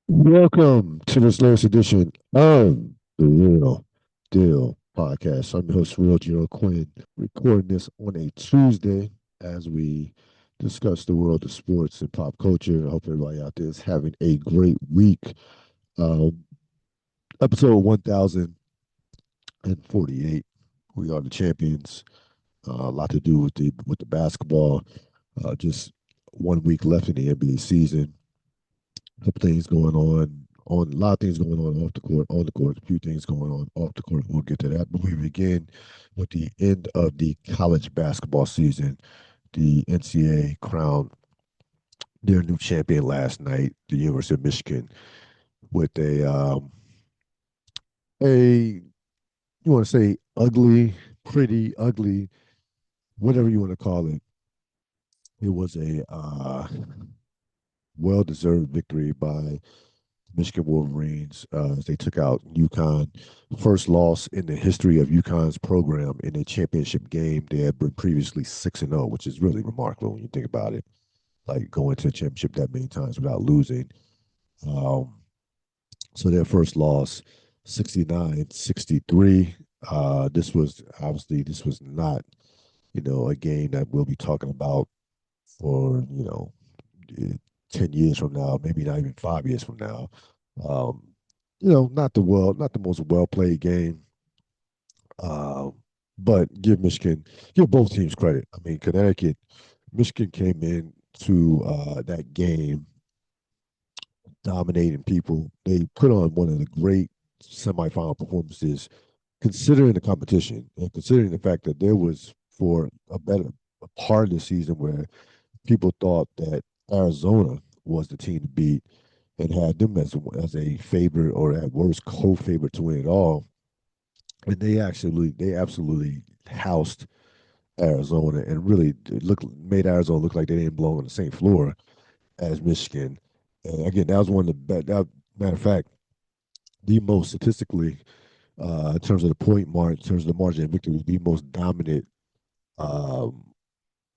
Welcome to this latest edition of the Real Deal Podcast. I'm your host, Real Giro Quinn, recording this on a Tuesday as we discuss the world of sports and pop culture. I hope everybody out there is having a great week. Um, Episode 1048. We are the champions. A lot to do with the basketball. Just 1 week left in the NBA season. A couple things going on a lot of things going on off the court, on the court, a few things going on off the court. We'll get to that. But we begin with the end of the college basketball season. The NCAA crowned their new champion last night, the University of Michigan, with a you want to say ugly, pretty ugly, whatever you want to call it. It was a well deserved victory by Michigan Wolverines as they took out UConn. First loss in the history of UConn's program in a championship game. They had been previously 6-0, which is really remarkable when you think about it. Like going to a championship that many times without losing. Um, so their first loss, 69-63. This was not, a game that we'll be talking about for, 10 years from now, maybe not even 5 years from now. Um, not the most well played game. Um, but give both teams credit. I mean, Michigan came in to that game dominating people. They put on one of the great semifinal performances, considering the competition and considering the fact that there was for a part of the season where people thought that Arizona was the team to beat and had them as a favorite or at worst co-favorite to win it all. And they absolutely housed Arizona and really made Arizona look like they didn't belong on the same floor as Michigan. And again, that was one of the matter of fact, the most statistically in terms of the point mark, in terms of the margin of victory, the most dominant um,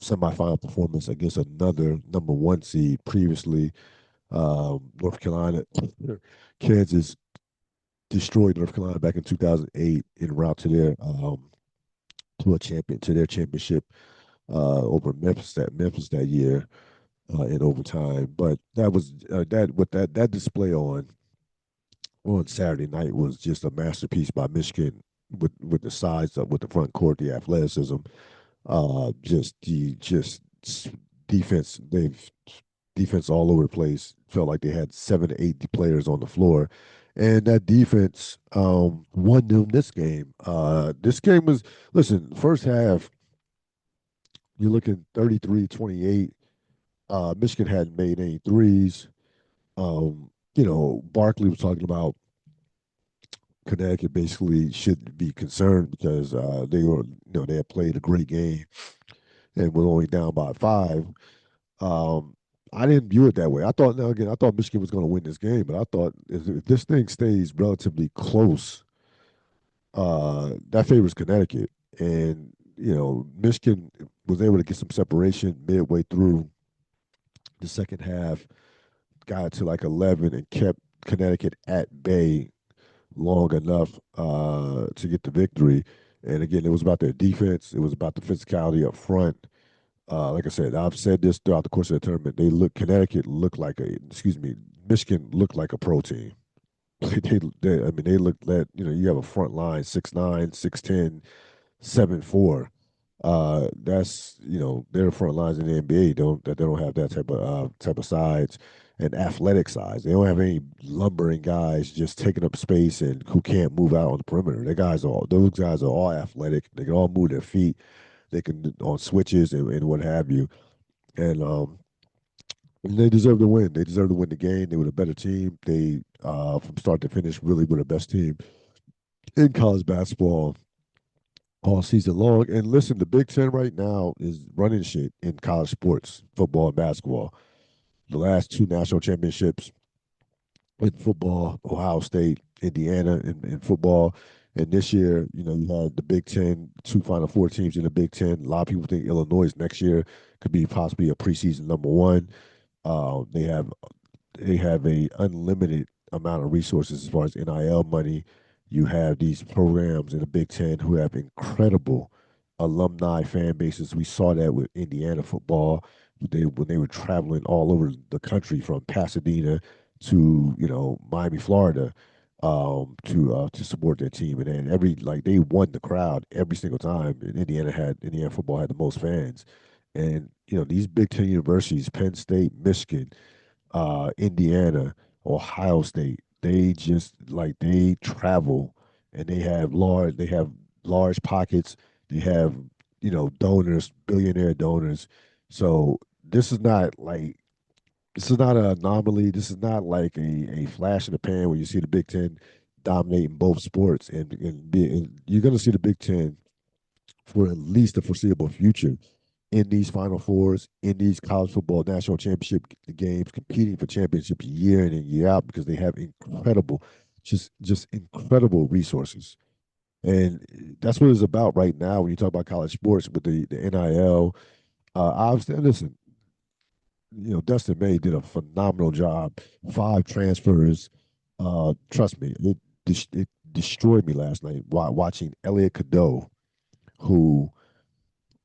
semifinal performance against another number one seed previously. North Carolina, Kansas destroyed North Carolina back in 2008 en route to their championship over Memphis that year in overtime. But that was that display on Saturday night was just a masterpiece by Michigan with the size of with the front court, the athleticism, just defense. They've defense all over the place. Felt like they had 7 to 8 players on the floor, and that defense won them this game. This game was listen. First half, you're looking 33-28. Michigan hadn't made any threes. Barkley was talking about Connecticut basically shouldn't be concerned because they had played a great game and were only down by 5. Um, I didn't view it that way. I thought Michigan was going to win this game, but I thought if this thing stays relatively close, that favors Connecticut. And Michigan was able to get some separation midway through the second half, got to like 11 and kept Connecticut at bay long enough to get the victory. And again, it was about their defense. It was about the physicality up front. Like I said, I've said this throughout the course of the tournament. Michigan looked like a pro team. They looked that you have a front line 6'9", 6'10", 7'4". That's their front lines in the NBA they don't have that type of size and athletic size. They don't have any lumbering guys just taking up space and who can't move out on the perimeter. Those guys are all athletic. They can all move their feet. They can on switches and what have you. And they deserve to win. They deserve to win the game. They were the better team. They from start to finish really were the best team in college basketball all season long. And listen, the Big Ten right now is running shit in college sports, football and basketball. The last two national championships in football, Ohio State, Indiana in football. And this year, you had the Big Ten, two Final Four teams in the Big Ten. A lot of people think Illinois next year could be possibly a preseason number one. They have they have a unlimited amount of resources as far as NIL money. You have these programs in the Big Ten who have incredible alumni fan bases. We saw that with Indiana football. When they were traveling all over the country from Pasadena to Miami, Florida, to support their team, and then they won the crowd every single time. And Indiana football had the most fans, and these Big Ten universities, Penn State, Michigan, Indiana, Ohio State, they travel and they have large pockets. They have donors, billionaire donors. So this is not an anomaly. This is not like a flash in the pan where you see the Big Ten dominating both sports, and you're going to see the Big Ten for at least the foreseeable future in these Final Fours, in these college football national championship games, competing for championships year in and year out because they have incredible, just incredible resources. And that's what it's about right now when you talk about college sports with the NIL. Obviously, listen, Dustin May did a phenomenal job. 5 transfers. Trust me, it destroyed me last night watching Elliot Cadeau, who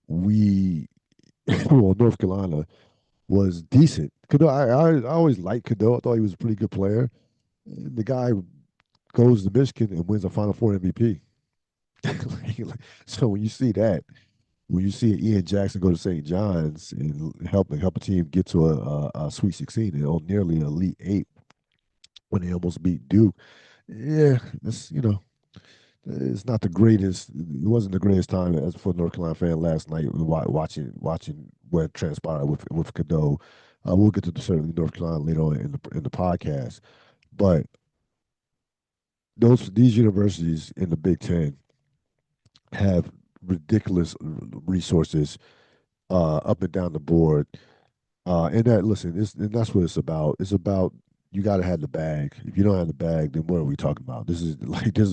we well, North Carolina was decent. Cadeau, I always liked Cadeau. I thought he was a pretty good player. And the guy goes to Michigan and wins a Final Four MVP. So when you see that, when you see Ian Jackson go to St. John's and help a team get to a Sweet 16 and on nearly an Elite Eight when they almost beat Duke, yeah, it's not the greatest. It wasn't the greatest time as for a North Carolina fan last night watching what transpired with Cadeau. We'll get to certainly North Carolina later on in the podcast, but these universities in the Big Ten have ridiculous resources up and down the board. And that's what it's about. It's about you got to have the bag. If you don't have the bag, then what are we talking about? This is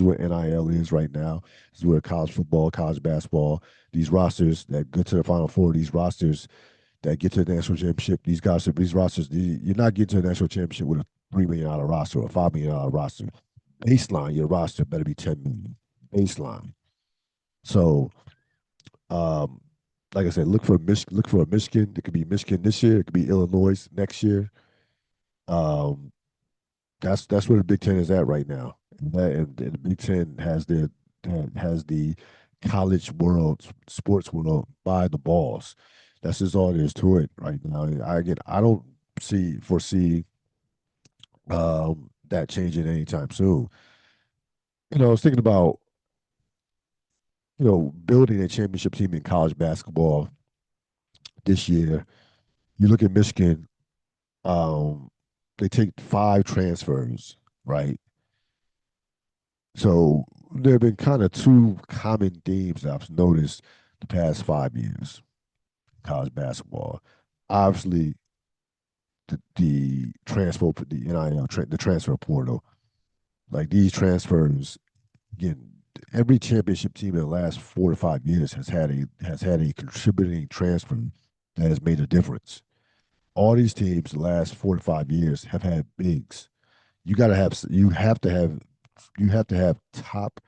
what NIL is right now. This is where college football, college basketball, these rosters that get to the Final Four, these rosters that get to the national championship, these rosters, you're not getting to the national championship with a $3 million roster or a $5 million roster. Baseline, your roster better be 10 million. Baseline. So um, like I said, look for a Michigan. It could be Michigan this year. It could be Illinois next year. Um, that's where the Big Ten is at right now. And the Big Ten has the college world, sports world by the balls. That's just all there is to it right now. I don't foresee that changing anytime soon. I was thinking about building a championship team in college basketball this year. You look at Michigan. Um, they take 5 transfers, right? So there have been kind of two common themes that I've noticed the past 5 years in college basketball. Obviously, the the transfer portal, like these transfers, again, every championship team in the last 4 to 5 years has had a contributing transfer that has made a difference. All these teams the last 4 to 5 years have had bigs. You have to have top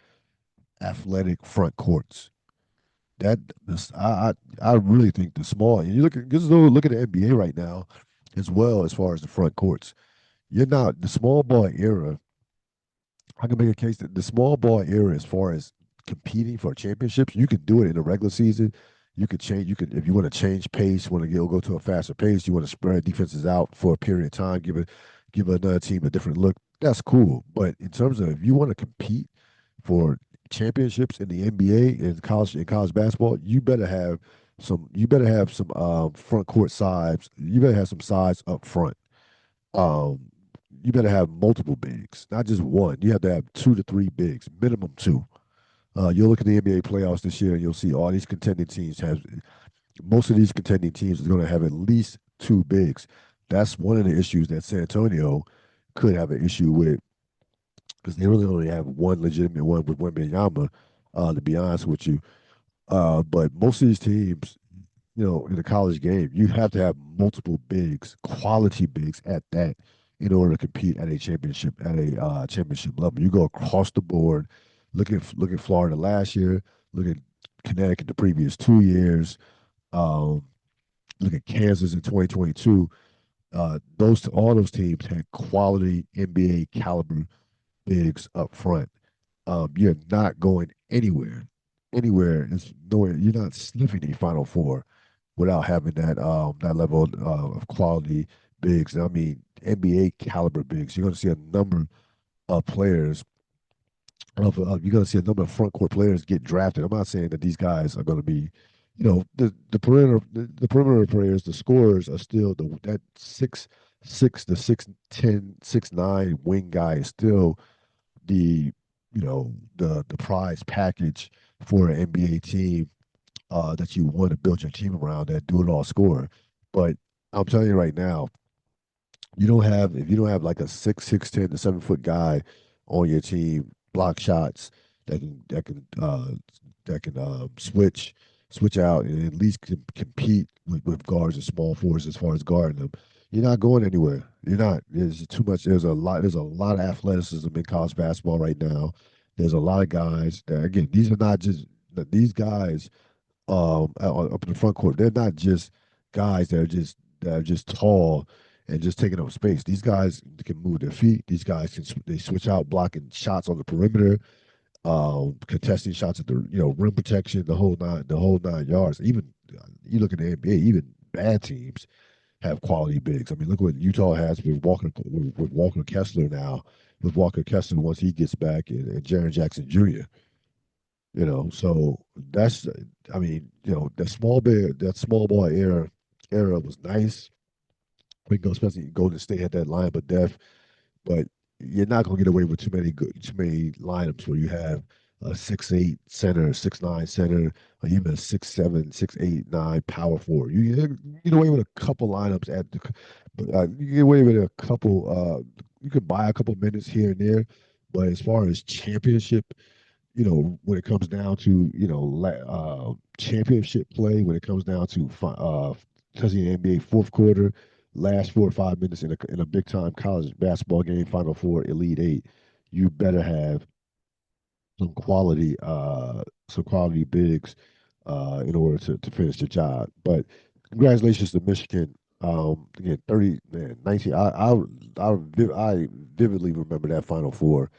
athletic front courts. That this I really think the small and you look at the NBA right now as well as far as the front courts. You're not the small ball era. I can make a case that the small ball era, as far as competing for championships, you can do it in the regular season. You could change. You could if you want to change pace, want to go to a faster pace. You want to spread defenses out for a period of time, give another team a different look. That's cool. But in terms of if you want to compete for championships in the NBA and college basketball, you better have some front court sides. You better have some sides up front. Um, you better have multiple bigs, not just one. You have to have 2 to 3 bigs, minimum two. You'll look at the NBA playoffs this year, and you'll see all these contending teams have. Most of these contending teams are going to have at least 2 bigs. That's one of the issues that San Antonio could have an issue with because they really only have one legitimate one with Wembanyama. To be honest with you, but most of these teams, in the college game, you have to have multiple bigs, quality bigs at that, in order to compete at a championship level. You go across the board. Look at Florida last year. Look at Connecticut the previous 2 years. Um, Look at Kansas in 2022. Those all those teams had quality NBA caliber bigs up front. You're not going anywhere. It's nowhere. You're not sniffing a Final Four without having that level of quality bigs. I mean, NBA caliber bigs. You're going to see a number of players. You're going to see a number of front court players get drafted. I'm not saying that these guys are going to be, the perimeter players, the scorers are still that 6'6" to 6'10", 6'9" wing guy is still the the prize package for an NBA team that you want to build your team around, that do it all scorer. But I'm telling you right now, if you don't have like a 6'10" to 7 foot guy on your team, block shots that can switch out and at least compete with guards and small forwards as far as guarding them. You're not going anywhere. You're not. There's too much. There's a lot of athleticism in college basketball right now. There's a lot of guys that, again, these are not just these guys up in the front court. They're not just guys that are just tall and just taking up space. These guys can move their feet. These guys they switch out blocking shots on the perimeter, contesting shots at the rim protection, the whole nine yards. Even you look at the NBA, even bad teams have quality bigs. I mean, look what Utah has with Walker Kessler now. With Walker Kessler once he gets back, and Jaren Jackson Jr. So that's, I mean, that small ball era was nice. We go, especially Golden State had that lineup of depth, but you're not gonna get away with too many lineups where you have a 6'8" center, 6'9" center, or even a 6'7", 6'8", 9" power forward. You get away with a couple lineups but you get away with a couple. You could buy a couple minutes here and there, but as far as championship, when it comes down to, championship play, when it comes down to touching the NBA fourth quarter, last 4 or 5 minutes in a big time college basketball game, Final Four, Elite Eight, you better have some quality bigs in order to finish the job. But congratulations to Michigan. Again, 30, man, 19. I vividly remember that Final Four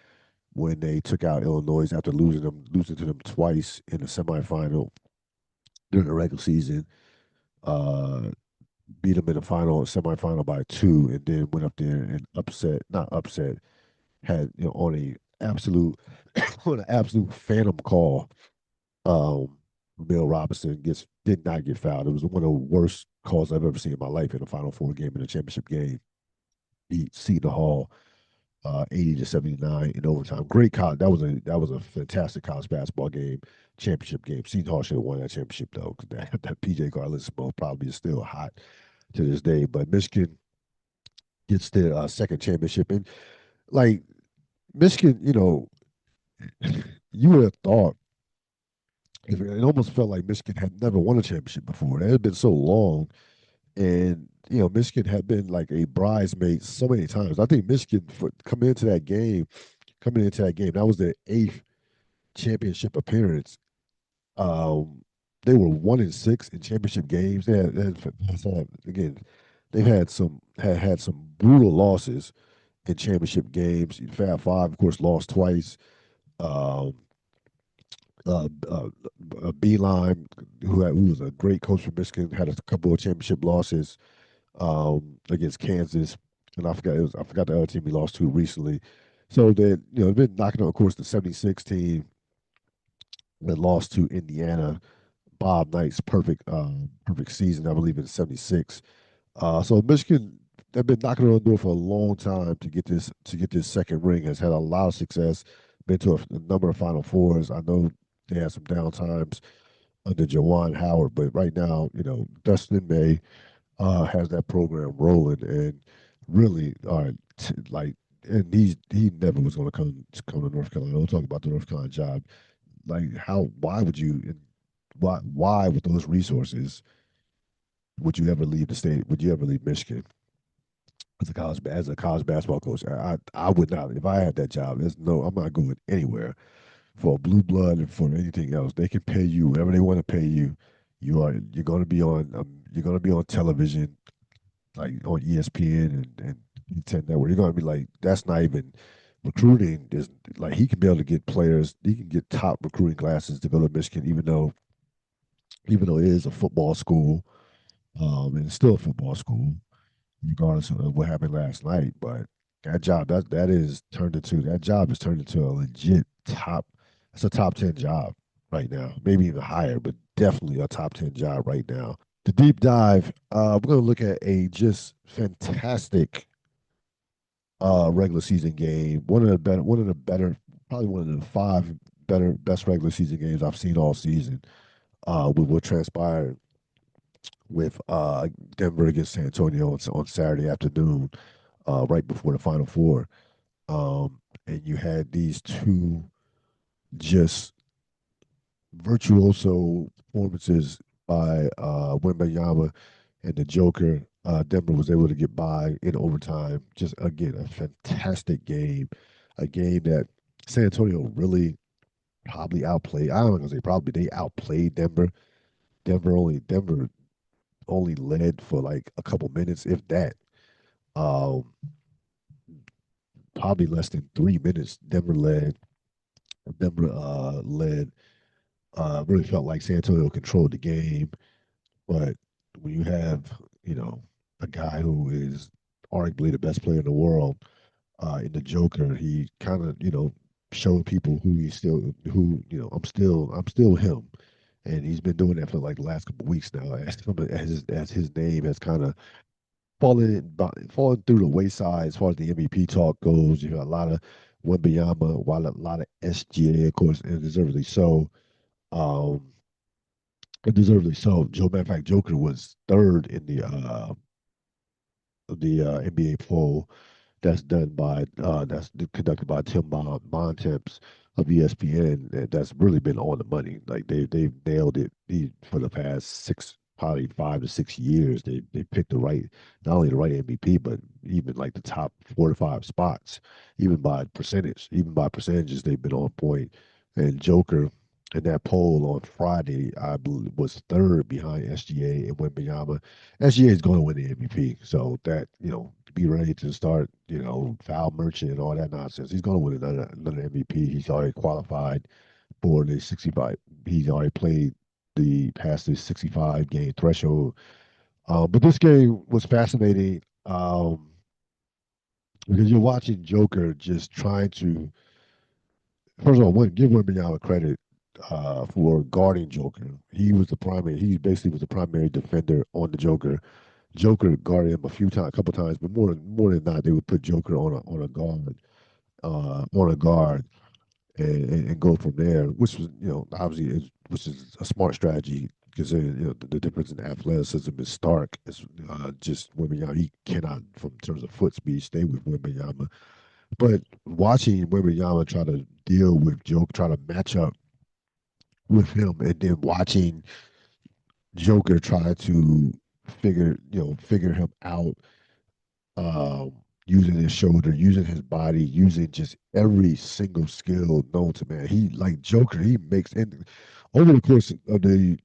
when they took out Illinois after losing to them twice in the semifinal during the regular season. Uh, Beat them in the semifinal by two, and then went up there and not upset, had on a absolute on an absolute phantom call. Bill Robinson did not get fouled. It was one of the worst calls I've ever seen in my life in a Final Four game, in a championship game. Beat Seton Hall 80-79 in overtime. Great college. That was a fantastic college basketball game, championship game. Seton Hall should have won that championship though, because that PJ Carlesimo probably is still hot to this day. But Michigan gets their second championship, and like Michigan, you would have thought, if it almost felt like Michigan had never won a championship before. It had been so long, and Michigan had been like a bridesmaid so many times. I think Michigan coming into that game, that was their eighth championship appearance. Um, they were 1-6 in championship games. Again, they've had some brutal losses in championship games. Fab Five, of course, lost twice. Um, Beeline, who was a great coach for Michigan, had a couple of championship losses against Kansas, and I forgot the other team he lost to recently. So they've been knocking on, of course, the '76 team that lost to Indiana. Bob Knight's perfect season, I believe, in '76. So Michigan, they've been knocking on the door for a long time to get this second ring. Has had a lot of success, been to a number of Final Fours. I know they had some down times under Jawan Howard, but right now, Dustin May has that program rolling, and really, all right, and he never was going to come to North Carolina. We'll talk about the North Carolina job. Like, why would you, and why with those resources would you ever leave the state? Would you ever leave Michigan? as a college basketball coach. I would not, if I had that job. There's no, I'm not going anywhere for blue blood and for anything else. They can pay you whatever they want to pay you. You're going to be on television like on ESPN and E10 Network. You're going to be like, that's not even recruiting. Is like he can be able to get players. He can get top recruiting classes to go to Michigan, even though it is a football school. And it's still a football school, regardless of what happened last night. But that job is turned into a legit top. It's a top 10 job right now, maybe even higher, but definitely a top 10 job right now. The deep dive, we're going to look at a just fantastic regular season game. Probably one of the five best regular season games I've seen all season. With what transpired with Denver against San Antonio on Saturday afternoon, right before the Final Four. And you had these two just virtuoso performances by Wembanyama and the Joker. Denver was able to get by in overtime. Just again, a fantastic game, a game that San Antonio really probably outplayed. I'm not gonna say probably they outplayed Denver. Denver only led for like a couple minutes, if that. Um, Probably less than 3 minutes. Denver led. Really felt like San Antonio controlled the game, but when you have a guy who is arguably the best player in the world in the Joker, he kind of showed people I'm still him, and he's been doing that for like the last couple of weeks now. As his name has kind of fallen through the wayside as far as the MVP talk goes. You got a lot of Wembanyama, while a lot of SGA, of course, and deservedly so. Um, Deservedly so. Matter of fact, Joker was third in the NBA poll that's conducted by Tim Bontemps of ESPN. That's really been on the money. Like they've nailed it for the past probably 5 to 6 years. They picked not only the right MVP, but even like the top 4 to 5 spots, even by percentages, they've been on point. And Joker in that poll on Friday, I believe, was third behind SGA and Wembanyama. SGA is going to win the MVP, so that be ready to start, foul merchant and all that nonsense. He's going to win another MVP. He's already qualified for the 65. He's already played past the 65 game threshold. But this game was fascinating because you're watching Joker just trying to. First of all, give Wembanyama credit for guarding Joker. He was the primary. He basically was the primary defender on the Joker. Joker guarded him a couple times, but more than not, they would put Joker on a guard, and go from there, which was obviously which is a smart strategy considering the difference in athleticism is stark. It's just Wembanyama. He cannot, from terms of foot speed, stay with Wembanyama. But watching Wembanyama try to deal with Joker, try to match up with him, and then watching Joker try to figure him out, um, using his shoulder, using his body, using just every single skill known to man. He like Joker. He makes and over the course of the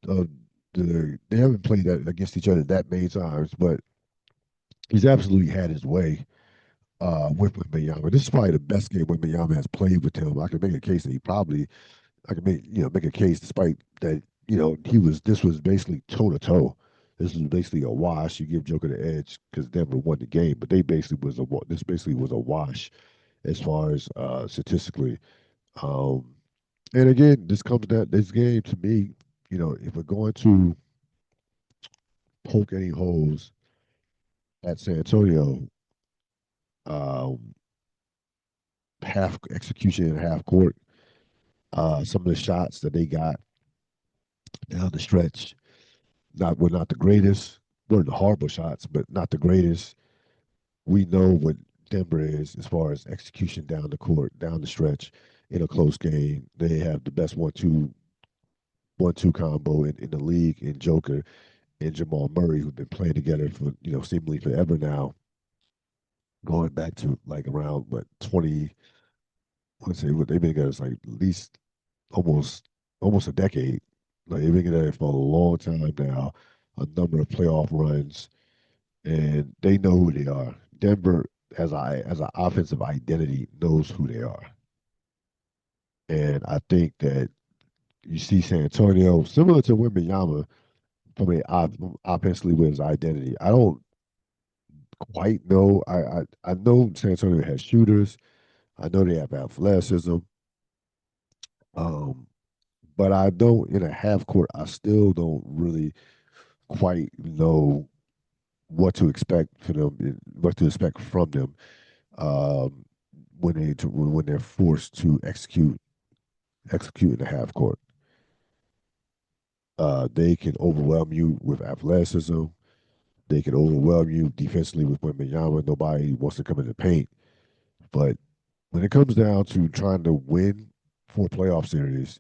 they haven't played that against each other that many times, but he's absolutely had his way with Wembanyama. This is probably the best game Wembanyama has played with him. I can make a case that he probably I can make a case despite that this was basically toe to toe. This was basically a wash. You give Joker the edge because Denver won the game, but this basically was a wash as far as statistically. Um, and again, this game to me, if we're going to poke any holes at San Antonio, um, half execution and half court, some of the shots that they got down the stretch were not the greatest. Weren't horrible shots, but not the greatest. We know what Denver is as far as execution down the court, down the stretch in a close game. They have the best one-two combo in the league in Joker and Jamal Murray, who've been playing together for seemingly forever now. going back to like around what 20. Let's say what they've been together is like at least almost almost a decade. Like they've been together for a long time now, a number of playoff runs, and they know who they are. Denver, as an offensive identity, knows who they are, and I think that you see San Antonio similar to Wembanyama from a offensively with his identity. I don't quite know. I know San Antonio has shooters. I know they have athleticism. Um, but I don't in a half court. I still don't really quite know what to expect for them, what to expect from them um, when they're forced to execute in the half court. They can overwhelm you with athleticism. They can overwhelm you defensively with Wembanyama. Nobody wants to come in the paint. But when it comes down to trying to win for a playoff series,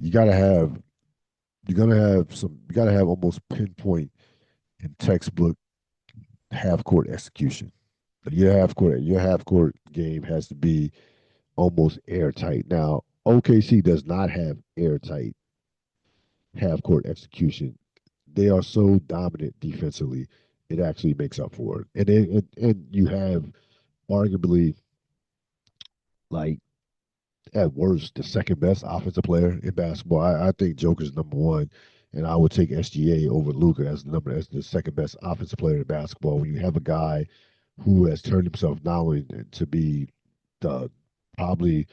you gotta have you gotta have almost pinpoint and textbook half court execution. Your half court game has to be almost airtight. Now, OKC does not have airtight half court execution. They are so dominant defensively, it actually makes up for it. And you have arguably like at worst the second best offensive player in basketball. I think Joker's number one, and I would take SGA over Luca as the second best offensive player in basketball. When you have a guy who has turned himself not only to be the probably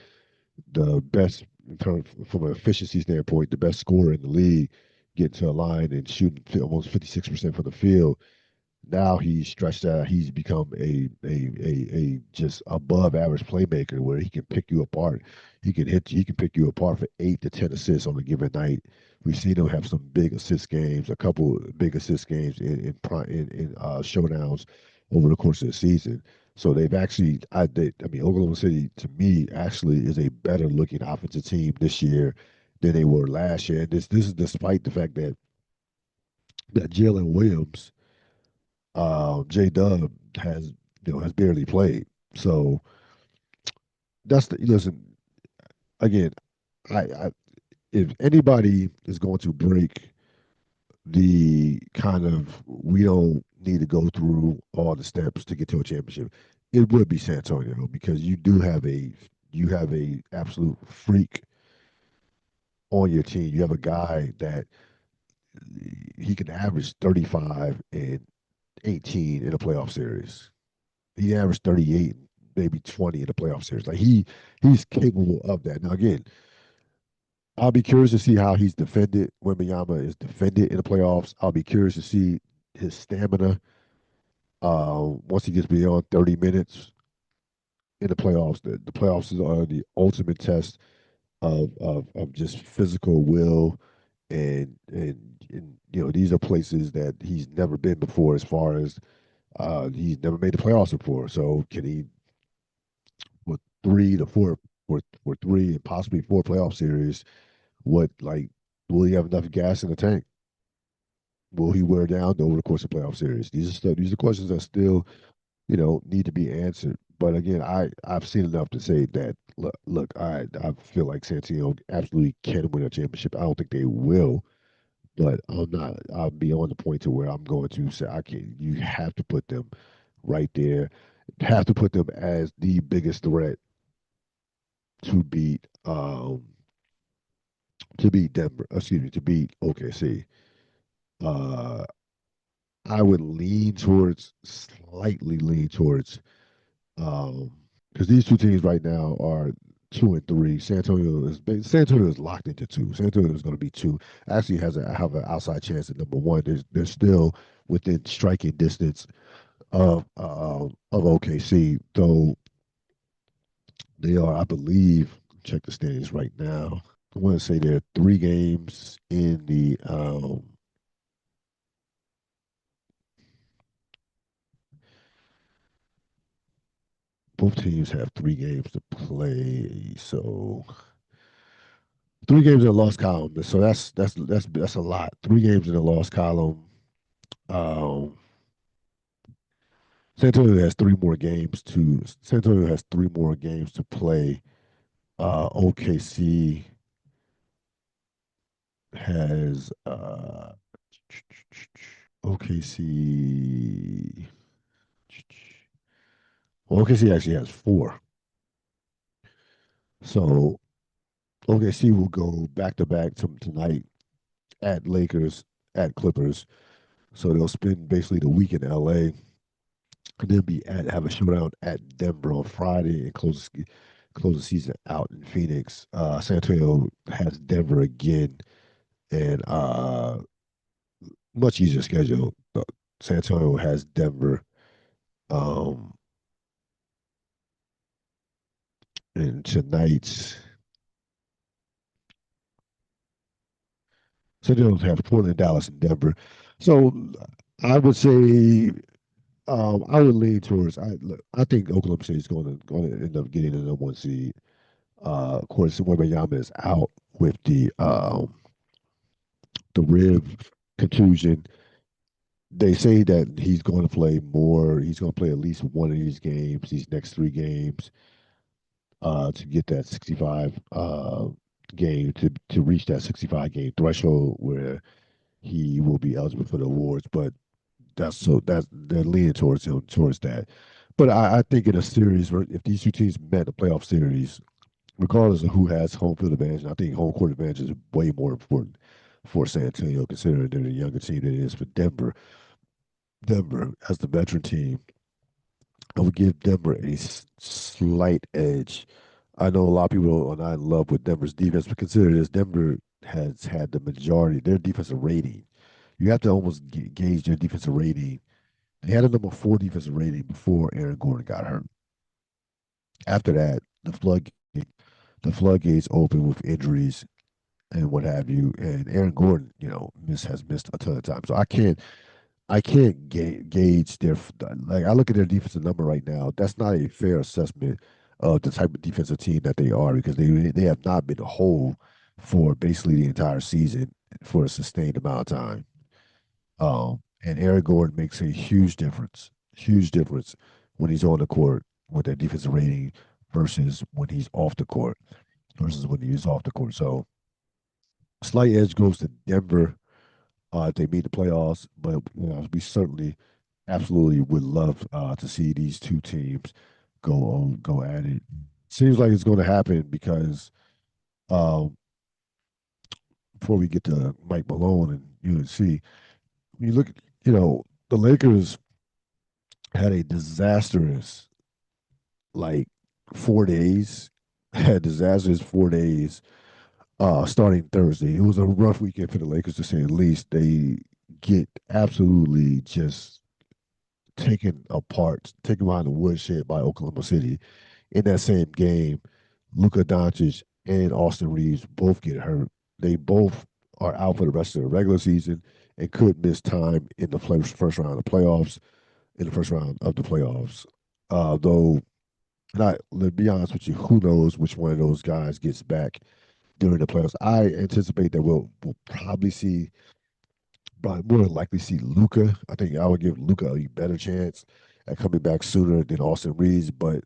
the best in terms from an efficiency standpoint, the best scorer in the league, getting to a line and shooting almost 56% from the field. Now he's stretched out. He's become a just above average playmaker where he can pick you apart. He can hit you. He can pick you apart for 8 to 10 assists on a given night. We've seen him have some big assist games, a couple big assist games in showdowns over the course of the season. So they've actually, I mean, Oklahoma City to me actually is a better looking offensive team this year than they were last year. And this is despite the fact that Jalen Williams J Dub has has barely played. So that's the listen again. I if anybody is going to break the kind of we don't need to go through all the steps to get to a championship, it would be San Antonio because you have a absolute freak on your team. You have a guy that he can average 35 and 18 in a playoff series. He averaged 38, maybe 20 in the playoff series. Like he's capable of that. Now again, I'll be curious to see how he's defended. Wembanyama is defended in the playoffs. I'll be curious to see his stamina once he gets beyond 30 minutes in the playoffs. The playoffs are the ultimate test of just physical will and these are places that he's never been before as far as he's never made the playoffs before. So can he with 3 to 4 for 3 and possibly 4 playoff series, what like will he have enough gas in the tank? Will he wear down over the course of playoff series? These are questions that still, need to be answered. But again, I've seen enough to say that look, I feel like San Antonio absolutely can win a championship. I don't think they will, but I'm not. I'll be on the point to where I'm going to say I can. You have to put them right there. Have to put them as the biggest threat to beat Denver. Excuse me, to beat OKC. Uh, I would slightly lean towards, um, because these two teams right now are 2 and 3. San Antonio is locked into two. San Antonio is going to be two. Actually, have an outside chance at number one. They're still within striking distance of OKC, though they are, I believe. Check the standings right now. I want to say there are 3 games in the both teams have 3 games to play. So 3 games in the lost column. So that's a lot. 3 games in the lost column. Um, San Antonio has three more games to play. OKC has OKC well, OKC actually has four. So OKC will go back to back tonight at Lakers, at Clippers. So they'll spend basically the week in LA and then have a showdown at Denver on Friday and close the season out in Phoenix. San Antonio has Denver again and much easier schedule. San Antonio has Denver um, and tonight's. San Antonio have Portland, Dallas, and Denver. So I would say I would lean towards. I think Oklahoma City is going to end up getting the number one seed. Of course, Wembanyama is out with the rib contusion. They say that he's going to play more. He's going to play at least one of these games, these next three games, to get that 65 game to reach that 65 game threshold where he will be eligible for the awards. But that's they're leaning towards that. But I think in a series, if these two teams met in a playoff series, regardless of who has home field advantage, I think home court advantage is way more important for San Antonio, considering they're the younger team than it is for Denver. Denver, as the veteran team, I would give Denver a slight edge. I know a lot of people are not in love with Denver's defense, but consider this: Denver has had the majority their defensive rating. You have to almost gauge their defensive rating. They had a number four defensive rating before Aaron Gordon got hurt. After that, the floodgates open with injuries and what have you. And Aaron Gordon, has missed a ton of time. So I can't gauge their like. I look at their defensive number right now. That's not a fair assessment of the type of defensive team that they are because they have not been whole for basically the entire season for a sustained amount of time. And Aaron Gordon makes a huge difference when he's on the court with that defensive rating versus when he's off the court versus when he's off the court. So slight edge goes to Denver if they meet the playoffs, but we certainly absolutely would love to see these two teams go at it. Seems like it's going to happen because um, before we get to Mike Malone and UNC, you look, the Lakers had a disastrous like 4 days, had disastrous 4 days starting Thursday. It was a rough weekend for the Lakers to say the least. They get absolutely just taken apart, taken behind the woodshed by Oklahoma City. In that same game, Luka Doncic and Austin Reeves both get hurt. They both are out for the rest of the regular season and could miss time in the first round of the playoffs. In the first round of the playoffs, though, not to be honest with you, who knows which one of those guys gets back during the playoffs? I anticipate that we'll probably see, but more than likely see Luca. I think I would give Luca a better chance at coming back sooner than Austin Reeves. But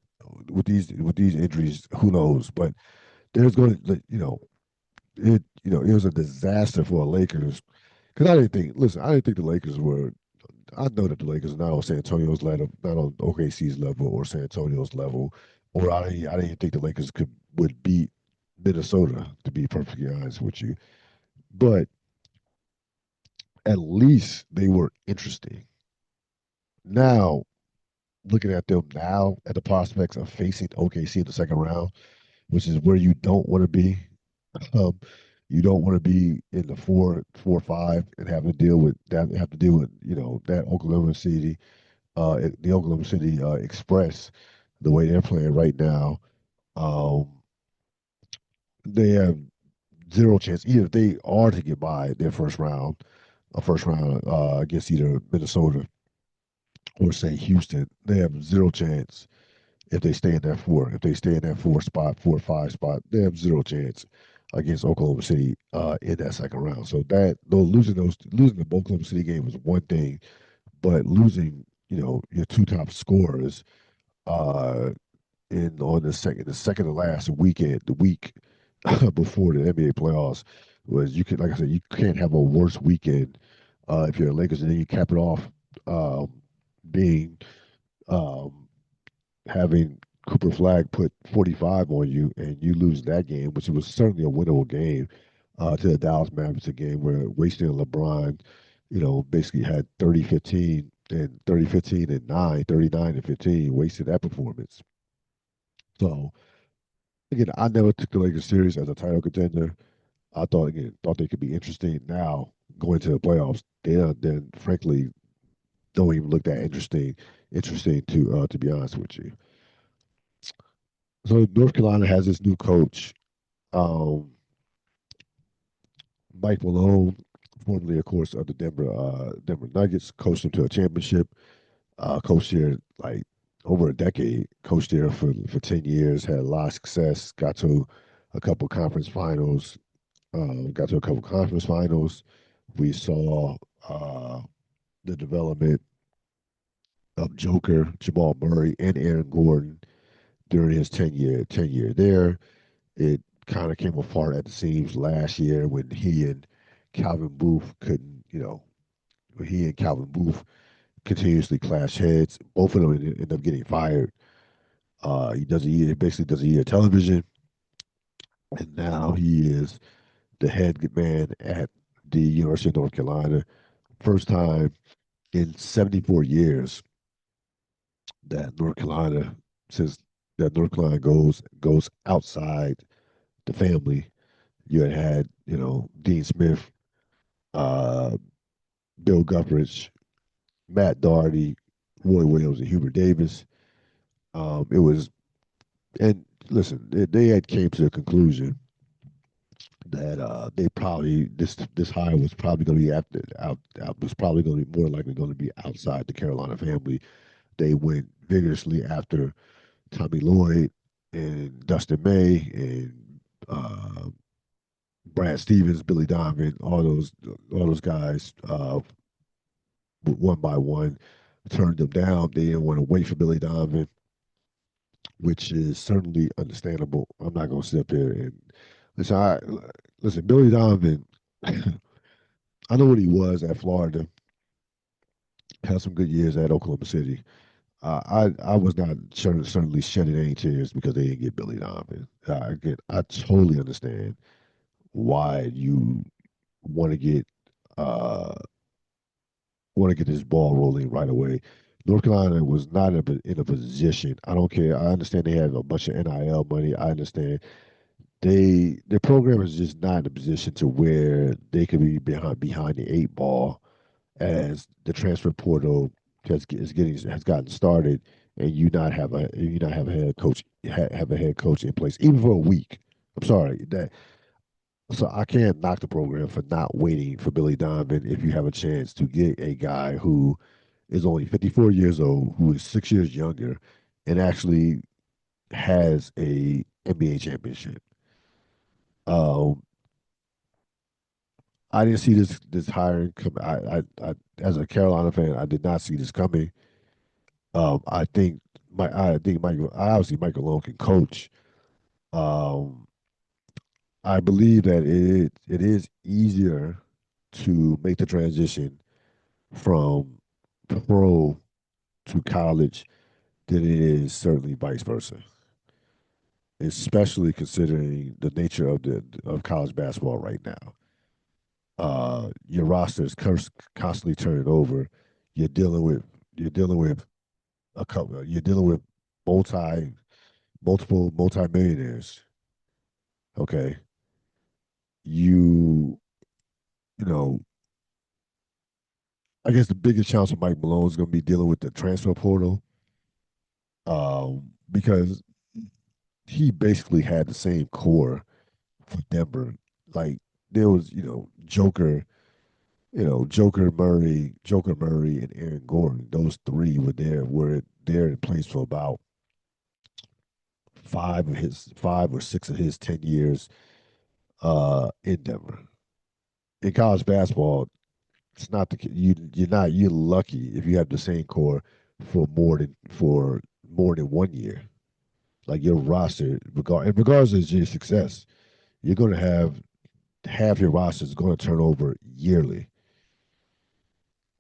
with these injuries, who knows? But there's going to it was a disaster for the Lakers because I didn't think the Lakers were. I know that the Lakers are not on San Antonio's level, not on OKC's level or San Antonio's level, or I didn't think the Lakers would beat Minnesota. To be perfectly honest with you, but at least they were interesting. Now, looking at them now, at the prospects of facing OKC in the second round, which is where you don't want to be. Um, you don't want to be in the 4-5 and have to deal with that Oklahoma City, the Oklahoma City Express, the way they're playing right now. Um, they have zero chance. Either if they are to get by their first round against either Minnesota or say Houston, they have zero chance if they stay in that four. If they stay in that 4 or 5 spot, they have zero chance against Oklahoma City in that second round. So that though losing the Oklahoma City game was one thing, but losing your two top scorers uh, in on the second to last weekend, the week before the NBA playoffs, was you could, like I said, you can't have a worse weekend if you're the Lakers, and then you cap it off being um, having Cooper Flag put 45 on you, and you lose that game, which was certainly a winnable game to the Dallas Mavericks, a game where wasting LeBron, basically had 30-15 and 30-15 and 9, 39 and 15, wasted that performance. So again, I never took the Lakers serious as a title contender. I thought they could be interesting. Now going to the playoffs, they then frankly don't even look that interesting to be honest with you. So North Carolina has this new coach, um, Mike Malone, formerly, of course, of the Denver Nuggets, coached them to a championship. Coached here like over a decade. Coached there for 10 years. Had a lot of success. A couple conference finals. Got to a couple conference finals. We saw the development of Joker, Jamal Murray, and Aaron Gordon during his tenure there. It kind of came apart at the seams last year when he and Calvin Booth couldn't, when he and Calvin Booth continuously clash heads. Both of them end up getting fired. He basically does a year of television, and now he is the head man at the University of North Carolina. First time in 74 years that North Carolina, since that North Carolina goes outside the family. You had, Dean Smith, uh, Bill Guthridge, Matt Doherty, Roy Williams, and Hubert Davis. It was, and listen, they had came to the conclusion that they probably this hire was probably going to be was probably going to be more likely going to be outside the Carolina family. They went vigorously after Tommy Lloyd and Dustin May and Brad Stevens, Billy Donovan, all those guys, one by one, turned them down. They didn't want to wait for Billy Donovan, which is certainly understandable. I'm not going to sit up here and listen. Listen, Billy Donovan. I know what he was at Florida. Had some good years at Oklahoma City. I was not certainly shedding any tears because they didn't get Billy Donovan. Again, I totally understand why you want to get uh, this ball rolling right away. North Carolina was not in a position. I don't care. I understand they have a bunch of NIL money. I understand their program is just not in a position to where they could be behind the eight ball as the transfer portal has gotten started, and you not have a head coach have a head coach in place even for a week. I'm sorry that so I can't knock the program for not waiting for Billy Donovan if you have a chance to get a guy who is only 54 years old, who is 6 years younger, and actually has a NBA championship. Um, I didn't see this hiring come. I as a Carolina fan, I did not see this coming. I think Michael obviously Michael Malone can coach. Um, I believe that it is easier to make the transition from pro to college than it is certainly vice versa, especially considering the nature of college basketball right now. Your roster is constantly turning over. You're dealing with you're dealing with a couple. You're dealing with multiple multimillionaires. Okay, you you know I guess the biggest challenge for Mike Malone is going to be dealing with the transfer portal, because he basically had the same core for Denver. Like there was, Joker Murray, and Aaron Gordon. Those three were there in place for about 5 or 6 of his 10 years in Denver. In college basketball, it's not you're lucky if you have the same core for more than 1 year. Like your roster, regardless of your success, you're going to have half your roster is going to turn over yearly.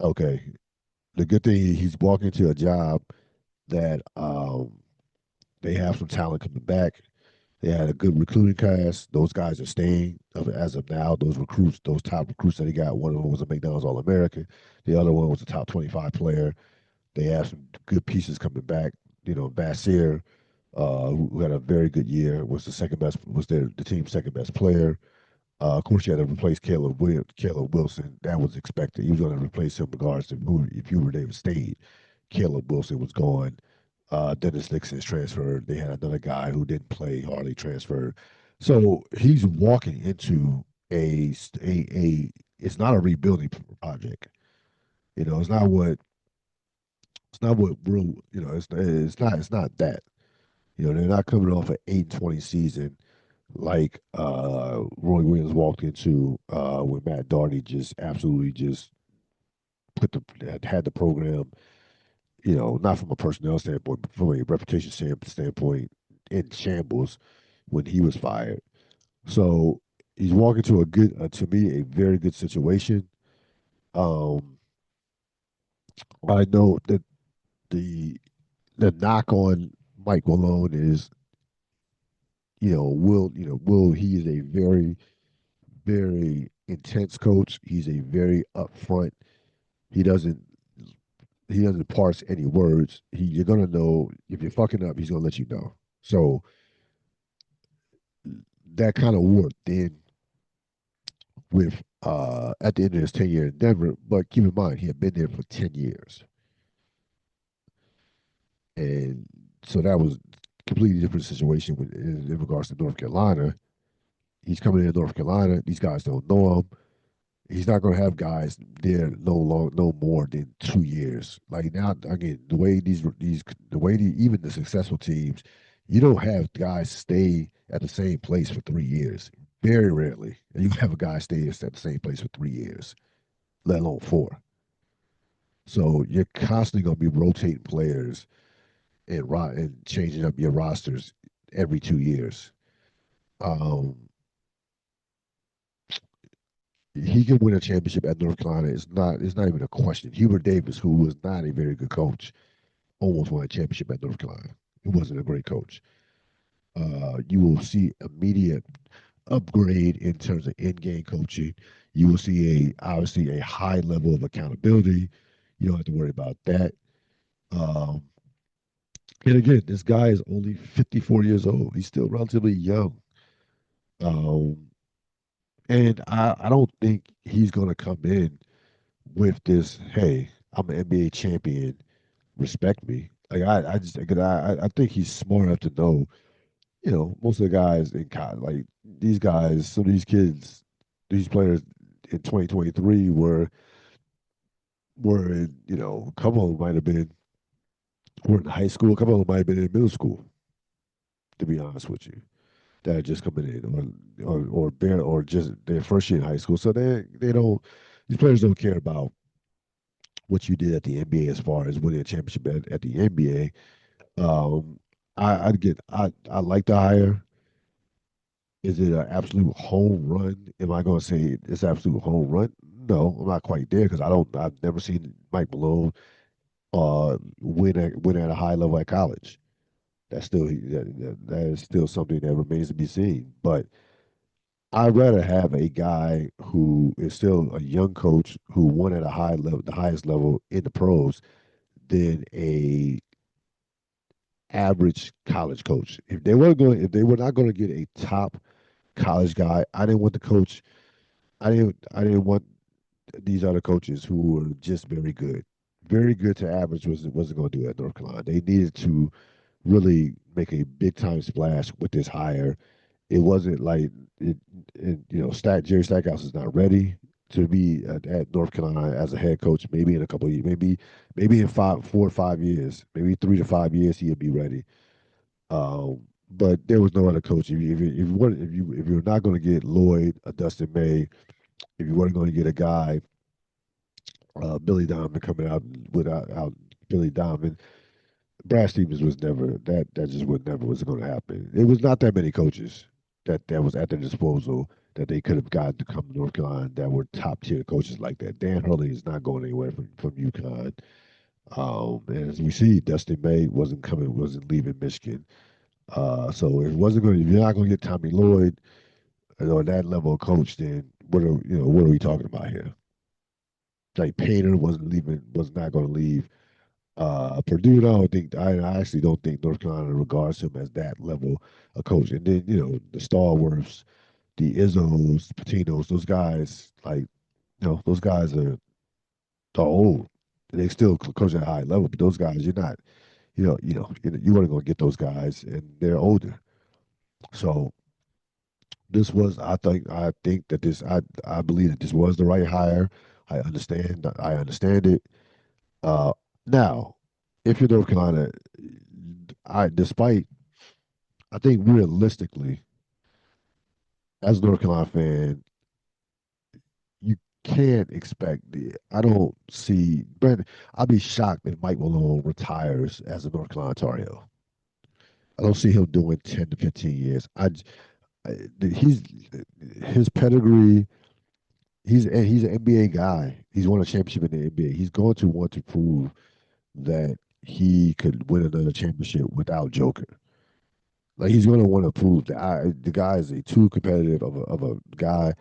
Okay, the good thing he's walking into a job that they have some talent coming back. They had a good recruiting class. Those guys are staying as of now. Those recruits, those top recruits that he got, one of them was a McDonald's All American. The other one was a top 25 player. They have some good pieces coming back. Bassir, who had a very good year, was the second best, was the team's second best player. Of course, you had to replace Caleb Wilson. That was expected. He was going to replace him regardless of who, if Hubert Davis stayed. Caleb Wilson was gone. Dennis Nixon's transferred. They had another guy who didn't play, hardly transferred. So he's walking into a. It's not a rebuilding project. It's not what real. It's not that. They're not coming off an 8-20 season like Roy Williams walked into when Matt Darty just absolutely just had the program, not from a personnel standpoint, but from a reputation standpoint, in shambles when he was fired. So he's walking to to me, a very good situation. Um, I know that the the knock on Mike Malone is, Will he is a very, very intense coach. He's a very upfront. He doesn't he doesn't parse any words. You're gonna know if you're fucking up. He's gonna let you know. So that kind of wore thin with at the end of his tenure in Denver. But keep in mind, he had been there for 10 years, and so that was a completely different situation in regards to North Carolina. He's coming in North Carolina. These guys don't know him. He's not going to have guys there no more than 2 years. Like now, again, even the successful teams, you don't have guys stay at the same place for 3 years. Very rarely, and you have a guy stay at the same place for 3 years, let alone four. So you're constantly going to be rotating players and changing up your rosters every 2 years. Um, he can win a championship at North Carolina. It's not even a question. Hubert Davis, who was not a very good coach, almost won a championship at North Carolina. He wasn't a great coach. You will see immediate upgrade in terms of in-game coaching. You will see obviously a high level of accountability. You don't have to worry about that. Um, and again, this guy is only 54 years old. He's still relatively young. Um, and I don't think he's going to come in with this, hey, I'm an NBA champion, respect me. Like I just, 'cause I think he's smart enough to know, most of the guys in college, like these guys, some of these kids, these players in 2023 were in, a couple of them might have been were in high school, a couple of them might have been in middle school, to be honest with you, that are just coming in, or just their first year in high school. So they don't these players don't care about what you did at the NBA as far as winning a championship at the NBA. Um, I like the hire. Is it an absolute home run? Am I going to say it's absolute home run? No, I'm not quite there because I've never seen Mike Malone win at a high level at college. That is still something that remains to be seen. But I'd rather have a guy who is still a young coach who won at a high level, the highest level in the pros, than a average college coach. If they were not going to get a top college guy, I didn't want the coach. I didn't want these other coaches who were just very good. Very good to average wasn't going to do it at North Carolina. They needed to really make a big time splash with this hire. It wasn't like Jerry Stackhouse is not ready to be at North Carolina as a head coach. Maybe in a couple of years, maybe in 4 or 5 years, maybe 3 to 5 years, he'll be ready. But there was no other coach. If you're not going to get Lloyd, Dustin May, if you weren't going to get a guy, Billy Donovan coming out Billy Donovan. Brad Stevens was never that. That just would never was going to happen. It was not that many coaches that was at their disposal that they could have gotten to come to North Carolina that were top tier coaches like that. Dan Hurley is not going anywhere from UConn. And as we see, Dustin May wasn't leaving Michigan. So it wasn't going. If you're not going to get Tommy Lloyd or that level of coach, then what are we talking about here? Like Painter wasn't leaving, was not going to leave. Purdue, I actually don't think North Carolina regards him as that level of coach. And then the Starworths, the Izzos, Patinos, those guys those guys are old. They still coach at a high level, but those guys you're not you want to go get those guys, and they're older. So I think that I believe that this was the right hire. I understand it. Uh, Now, if you're North Carolina, I think realistically, as a North Carolina fan, you can't expect I don't see Brandon. I'd be shocked if Mike Malone retires as a North Carolina Tar Heel. I don't see him doing 10 to 15 years. He's his pedigree. He's an NBA guy. He's won a championship in the NBA. He's going to want to prove that he could win another championship without Joker. Like he's going to want to prove that the guy is a too competitive of a guy.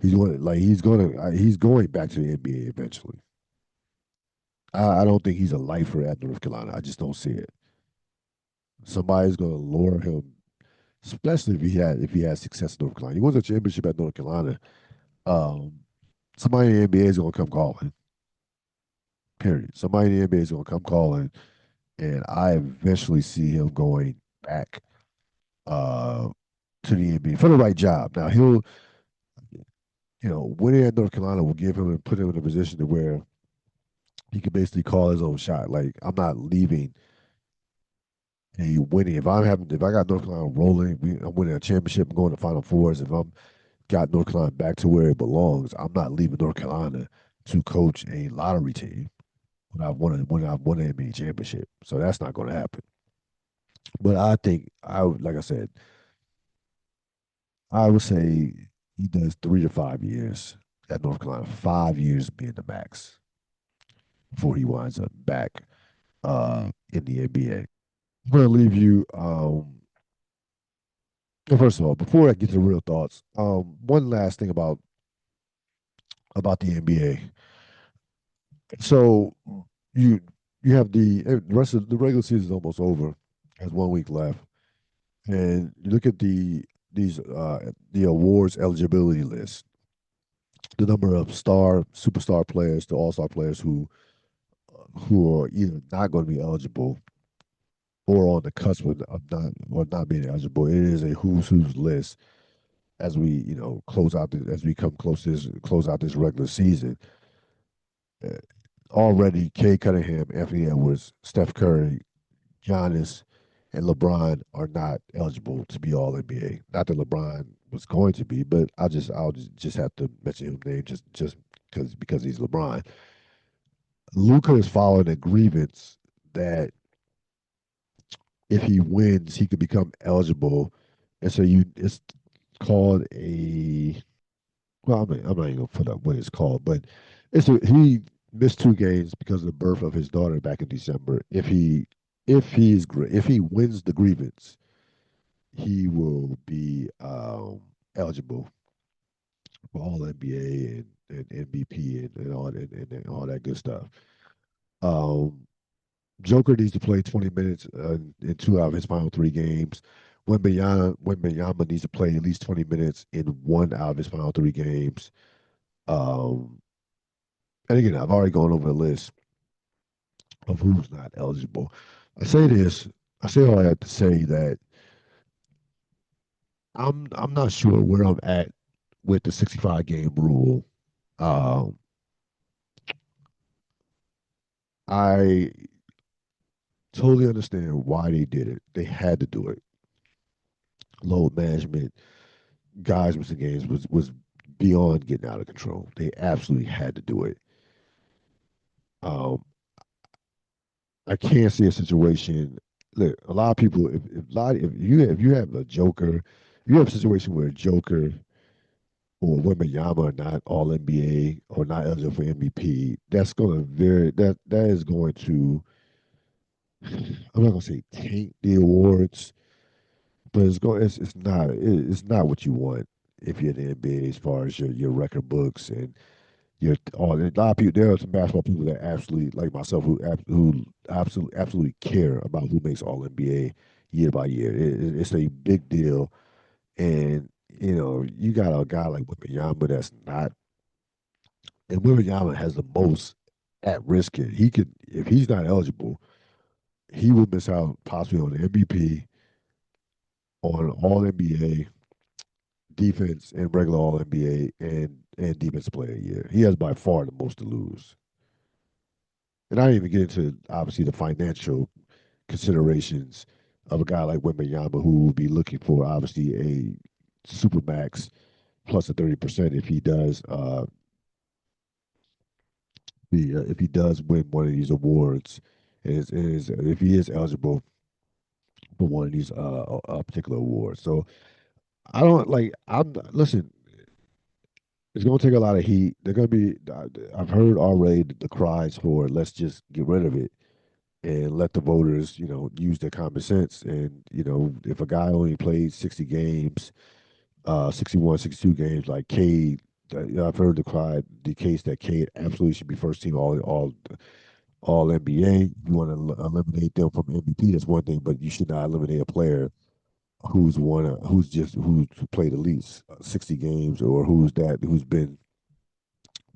He's going back to the NBA eventually. I don't think he's a lifer at North Carolina. I just don't see it. Somebody's going to lure him, especially if he has success in North Carolina. He wins a championship at North Carolina. Um, Somebody in the NBA is going to come calling. Period. Somebody in the NBA is going to come calling, and I eventually see him going back uh, to the NBA for the right job. Now winning at North Carolina will give him and put him in a position to where he can basically call his own shot. Like I'm not leaving a winning. If I got North Carolina rolling, I'm winning a championship, I'm going to Final Fours. If I'm got North Carolina back to where it belongs, I'm not leaving North Carolina to coach a lottery team when I've won an NBA championship. So that's not going to happen. But I think like I said, I would say he does 3 to 5 years at North Carolina. 5 years being the max before he winds up back in the NBA. I'm gonna leave you. Well, first of all, before I get to the real thoughts, one last thing about the NBA. So you you have the rest of the regular season is almost over. Has 1 week left, and you look at the awards eligibility list. The number of superstar players to all-star players who are either not going to be eligible or on the cusp of not being eligible. It is a who's list as we as we come close out this regular season. Uh, Already, Kay Cunningham, Anthony Edwards, Steph Curry, Giannis, and LeBron are not eligible to be All NBA. Not that LeBron was going to be, but I'll just have to mention his name just because he's LeBron. Luca is following a grievance that if he wins, he could become eligible, and so it's called a well, I'm not even gonna put up what it's called, but he missed 2 games because of the birth of his daughter back in December. If he wins the grievance, he will be eligible for All NBA and MVP and all that good stuff. Um, Joker needs to play 20 minutes in 2 out of his final 3 games. Wembanyama needs to play at least 20 minutes in 1 out of his final 3 games. Um, and again, I've already gone over the list of who's not eligible. I say this, I say all I have to say that I'm not sure where I'm at with the 65 game rule. Um, I totally understand why they did it. They had to do it. Load management, guys missing games was beyond getting out of control. They absolutely had to do it. Um, I can't see a situation. Look, a lot of people, if you have a Joker, if you have a situation where Joker or Wembanyama are not all NBA or not eligible for MVP, that's going to that is going to, I'm not going to say taint the awards, but it's not what you want if you're in the NBA as far as your record books and a lot of people. There are some basketball people that absolutely, like myself, who absolutely care about who makes All NBA year by year. It's a big deal, and you got a guy like Wembanyama that's not, and Wembanyama has the most at risk here. He could, if he's not eligible, he will miss out possibly on the MVP, on All NBA defense, and regular All NBA, and defensive player of the year. He has by far the most to lose. And I didn't even get into obviously the financial considerations of a guy like Wembanyama, who will be looking for obviously a super max plus a 30% if he does if he does win one of these awards, if he is eligible for one of these particular awards. So I don't like. I'm listen. It's going to take a lot of heat. They're going to be. I've heard already the cries for let's just get rid of it and let the voters, use their common sense. And, if a guy only played 60 games, 61, 62 games, like Cade, I've heard the case that Cade absolutely should be first team all NBA. You want to eliminate them from MVP, that's one thing, but you should not eliminate a player who's played at least 60 games, or who's been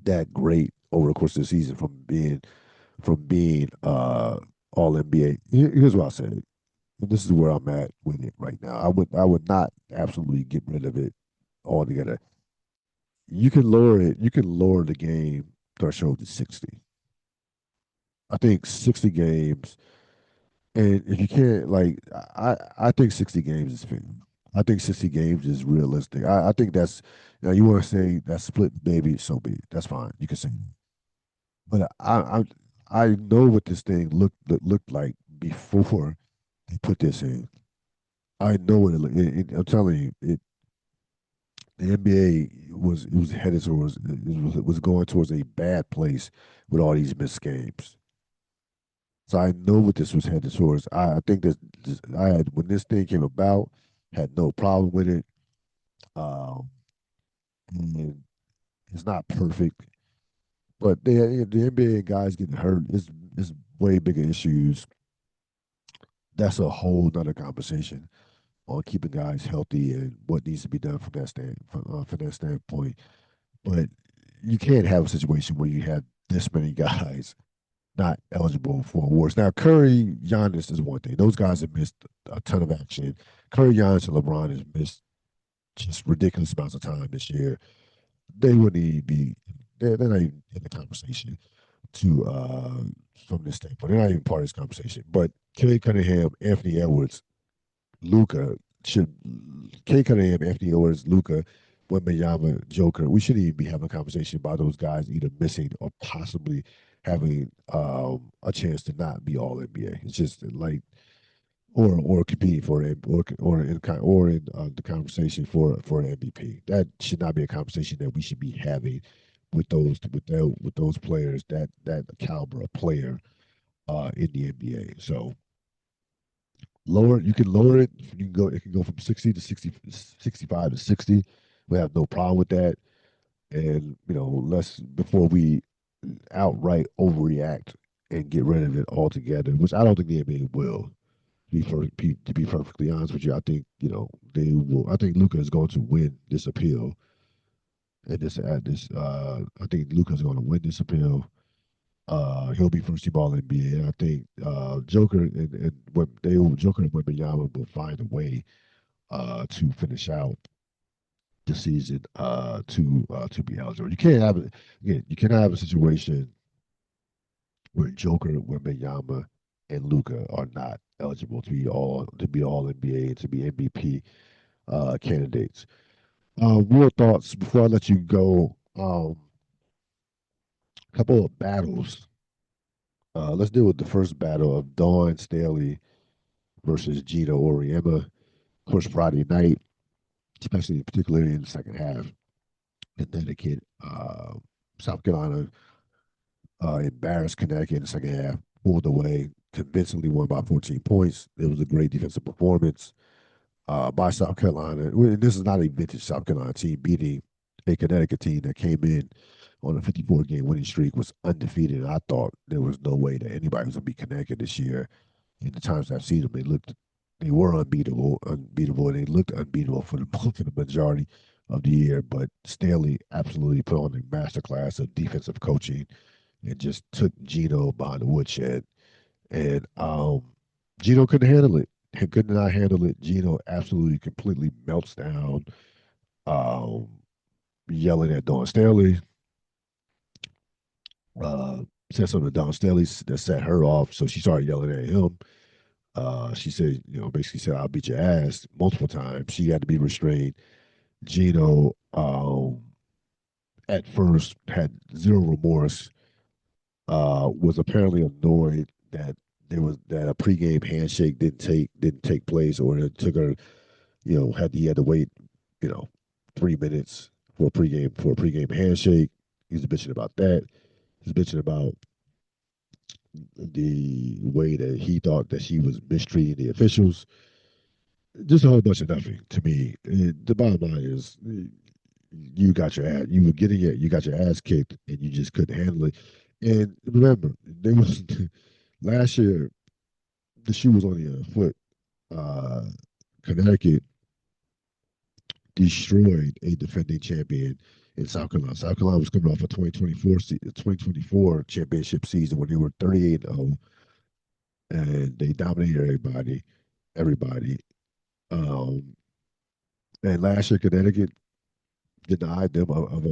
that great over the course of the season from being all NBA. Here's what I said. And this is where I'm at with it right now. I would not absolutely get rid of it altogether. You can lower it. You can lower the game threshold to 60. I think 60 games, and if you can't, like, I think 60 games is fair. I think 60 games is realistic. I think that's, you want to say that's split baby, so be it. That's fine. You can say that. But I know what this thing looked like before they put this in. I know what I'm telling you, the NBA was headed towards was going towards a bad place with all these missed games. So I know what this was headed towards. I think I had, when this thing came about, had no problem with it. Um, and it's not perfect, but the NBA guys getting hurt is way bigger issues. That's a whole nother conversation on keeping guys healthy and what needs to be done from that standpoint. But you can't have a situation where you have this many guys not eligible for awards. Now, Curry, Giannis is one thing. Those guys have missed a ton of action. Curry, Giannis, and LeBron has missed just ridiculous amounts of time this year. They wouldn't even be. They're not even in the conversation to from this standpoint. They're not even part of this conversation. But Kelly Cunningham, Anthony Edwards, Luca should Kay Cunningham, Anthony Edwards, Luca, Wembanyama, Joker. We shouldn't even be having a conversation about those guys either missing or possibly having a chance to not be all NBA. It's just like or competing for it or in the conversation for an MVP. That should not be a conversation that we should be having with those players, that caliber of player in the NBA. So you can lower it. It can go from 60 to 60, 65 to 60. We have no problem with that. And, let's, before we outright overreact and get rid of it altogether, which I don't think the NBA will. To be perfectly honest with you, I think, they will. I think Luca is going to win this appeal. And I think Luca is going to win this appeal. He'll be first team All NBA, and I think Joker and Wembanyama will find a way to finish out the season to be eligible. You can't have it again. You cannot have a situation where Joker, Wembanyama, and Luca are not eligible to be all NBA and to be MVP candidates. Real thoughts before I let you go. A couple of battles Let's deal with the first battle of Dawn Staley versus Gino Oriema. Of course, Friday night, especially particularly in the second half. Connecticut, South Carolina embarrassed Connecticut in the second half, pulled away, convincingly won by 14 points. It was a great defensive performance by South Carolina. This is not a vintage South Carolina team beating a Connecticut team that came in on a 54-game winning streak, was undefeated. I thought there was no way that anybody was going to beat Connecticut this year. In the times I've seen them, they were unbeatable, and they looked unbeatable for the majority of the year. But Stanley absolutely put on a masterclass of defensive coaching and just took Gino behind the woodshed. And Gino couldn't handle it. He could not handle it. Gino absolutely completely melts down, um, yelling at Dawn Staley. Uh, said something to Dawn Staley that set her off, so she started yelling at him. She said, basically said, "I'll beat your ass" multiple times. She had to be restrained. Gino, at first, had zero remorse. Was apparently annoyed that a pregame handshake didn't take place, or it took her, he had to wait, you know, 3 minutes for a pregame handshake. He's bitching about that. He's bitching about the way that he thought that she was mistreating the officials. Just a whole bunch of nothing to me. The bottom line is, you got your ass kicked, and you just couldn't handle it. And remember, there was last year the shoe was on the other foot. Uh, Connecticut destroyed a defending champion in South Carolina. South Carolina was coming off a 2024 championship season when they were 38-0, and they dominated everybody. Um, and last year, Connecticut denied them of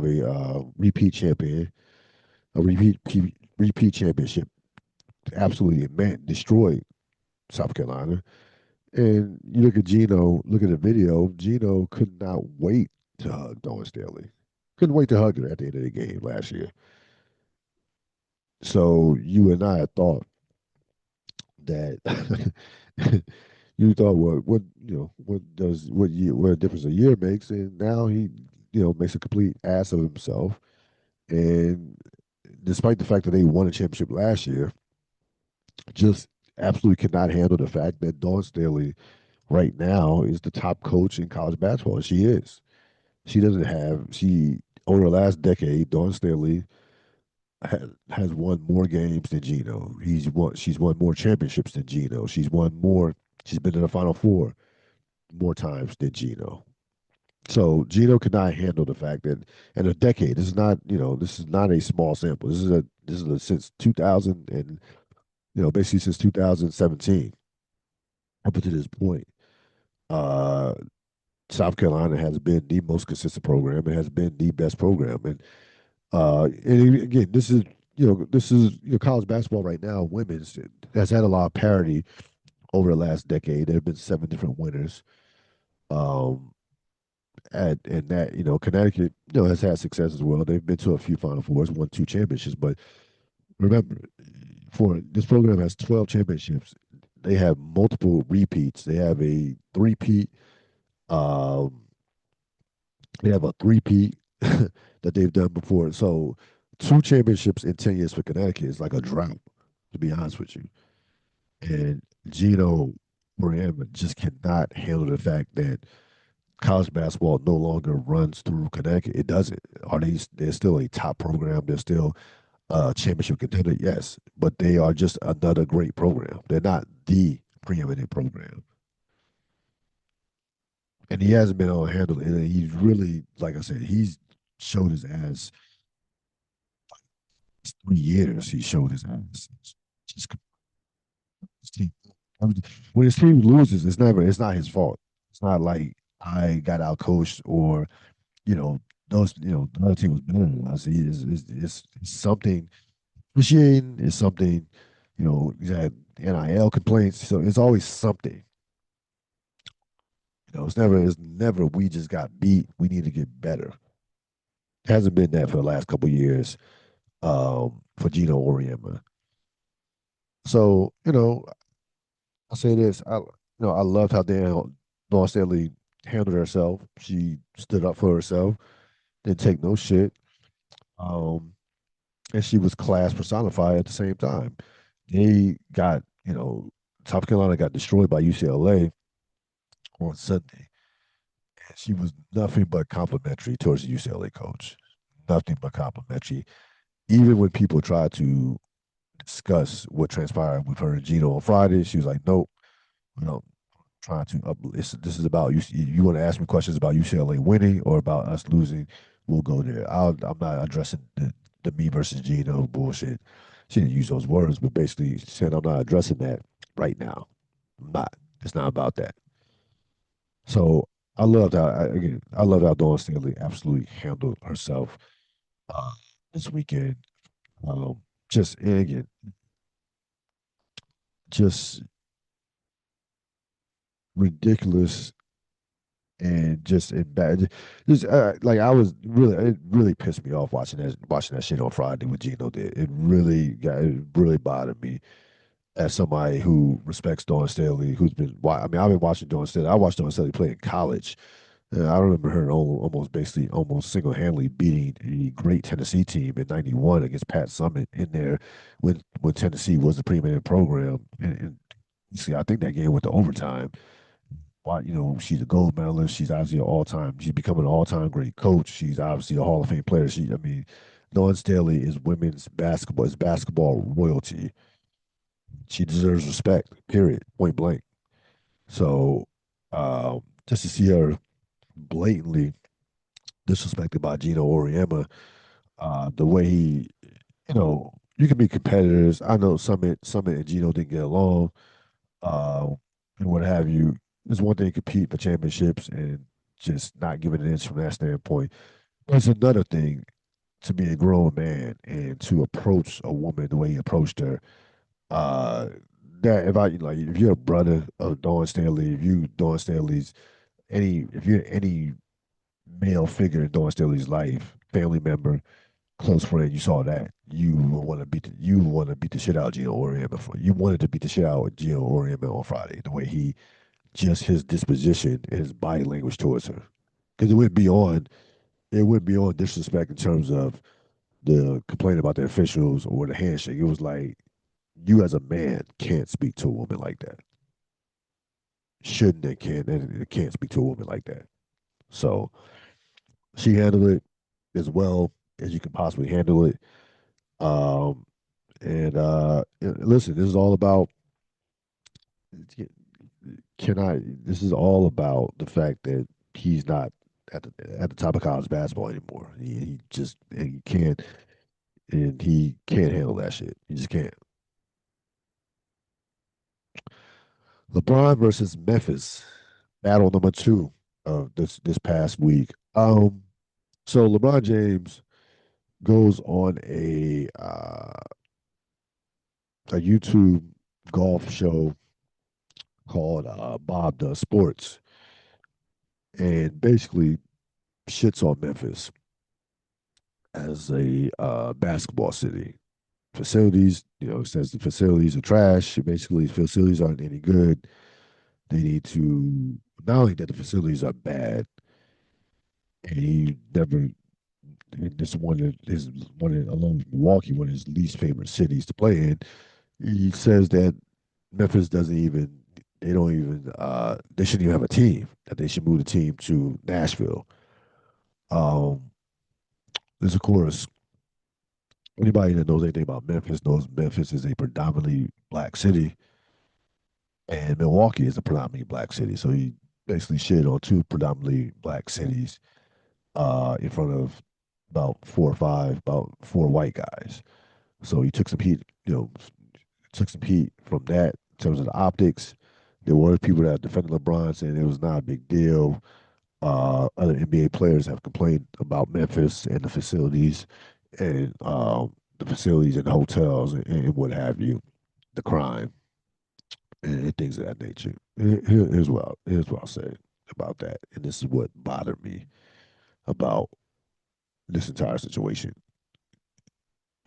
a repeat champion, a repeat championship. Absolutely, man, destroyed South Carolina. And you look at Gino, look at the video. Gino could not wait to hug Dawn Staley. Couldn't wait to hug her at the end of the game last year. So you and I thought that you thought what difference a year makes, and now he makes a complete ass of himself. And despite the fact that they won a championship last year, just absolutely cannot handle the fact that Dawn Staley right now is the top coach in college basketball. She is. She doesn't have she over the last decade. Dawn Staley has won more games than Gino. She's won more championships than Gino. She's won more. She's been in the Final Four more times than Gino. So Gino could not handle the fact that in a decade, this is not a small sample. This is since 2000 and basically since 2017 up to this point. Uh, South Carolina has been the most consistent program. It has been the best program, and again, this is college basketball right now. Women's has had a lot of parity over the last decade. There have been seven different winners. Um, and that Connecticut has had success as well. They've been to a few Final Fours, won two championships. But remember, for this program has 12 championships. They have multiple repeats. They have a three-peat. Um, they have a three-peat that they've done before. So two championships in 10 years for Connecticut is like a drought, to be honest with you. And Gino Moriarty just cannot handle the fact that college basketball no longer runs through Connecticut. It doesn't. They're still a top program. They're still a championship contender, yes, but they are just another great program. They're not the preeminent program. And he hasn't been able to handle it. And he's really, like I said, he's showed his ass 3 years. He showed his ass. Just his team. When his team loses, it's not his fault. It's not like I got out coached or you know the other team was better than us. It's something officiating. It's something he's had NIL complaints. So it's always something. It's never we just got beat. We need to get better. It hasn't been that for the last couple of years. for Gino Oriema. So, I say this, I loved how Dawn Staley handled herself. She stood up for herself, didn't take no shit. Um, and she was class personified at the same time. They got, South Carolina got destroyed by UCLA on Sunday. And she was nothing but complimentary towards the UCLA coach. Nothing but complimentary. Even when people tried to discuss what transpired with her and Gino on Friday, she was like, nope, you know, trying to this is about you. You want to ask me questions about UCLA winning or about us losing? We'll go there. I'm not addressing the me versus Gino bullshit. She didn't use those words, but basically she said I'm not addressing that right now. I'm not. It's not about that. So I love how Dawn Staley absolutely handled herself uh, this weekend. Um, just and again, just ridiculous and just in bad. Just like I was really, it really pissed me off watching that shit on Friday with Gino did. It really bothered me as somebody who respects Dawn Staley, who's been. I mean, I've been watching Dawn Staley. I watched Dawn Staley play in college. I remember her almost basically almost single handedly beating a great Tennessee team in '91 against Pat Summitt in there when Tennessee was the preeminent program. And see, I think that game went to overtime. Why, she's a gold medalist. She's obviously an all time. She's become an all time great coach. She's obviously a Hall of Fame player. I mean, Dawn Staley is women's basketball. Is basketball royalty. She deserves respect. Period. Point blank. So, just to see her blatantly disrespected by Gino Oriema, the way you can be competitors. I know Summit and Gino didn't get along, uh, and what have you. It's one thing to compete for championships and just not giving an inch from that standpoint. It's another thing to be a grown man and to approach a woman the way he approached her. Uh, that if you're a brother of Dawn Staley, if you Dawn Staley's if you're any male figure in Dawn Staley's life, family member, close friend, you saw that you want to beat the shit out of Gio Auriemma for you wanted to beat the shit out of Gio Auriemma on Friday. The way he just his disposition and his body language towards her, because it went beyond disrespect in terms of the complaint about the officials or the handshake. It was like you as a man can't speak to a woman like that. Shouldn't and can't speak to a woman like that. So she handled it as well as you can possibly handle it. Um, listen, this is all about can I this is all about the fact that he's not at the top of college basketball anymore. He just he can't handle that shit. He just can't. LeBron versus Memphis, battle number two of this past week. So LeBron James goes on a YouTube golf show called Bob Does Sports, and basically shits on Memphis as a basketball city. Facilities, says the facilities are trash. Basically, facilities aren't any good. They need to not only that the facilities are bad, and he never. This is one of along with Milwaukee, one of his least favorite cities to play in. He says that Memphis doesn't even. They don't even. They shouldn't even have a team. That they should move the team to Nashville. Um, there's of course anybody that knows anything about Memphis knows Memphis is a predominantly black city, and Milwaukee is a predominantly black city. So he basically shit on two predominantly black cities in front of about four white guys. So he took some heat, took some heat from that in terms of the optics. There were people that defended LeBron saying it was not a big deal. Other NBA players have complained about Memphis and the facilities and the hotels and what have you, the crime and things of that nature. Here's what I'll say about that, and this is what bothered me about this entire situation.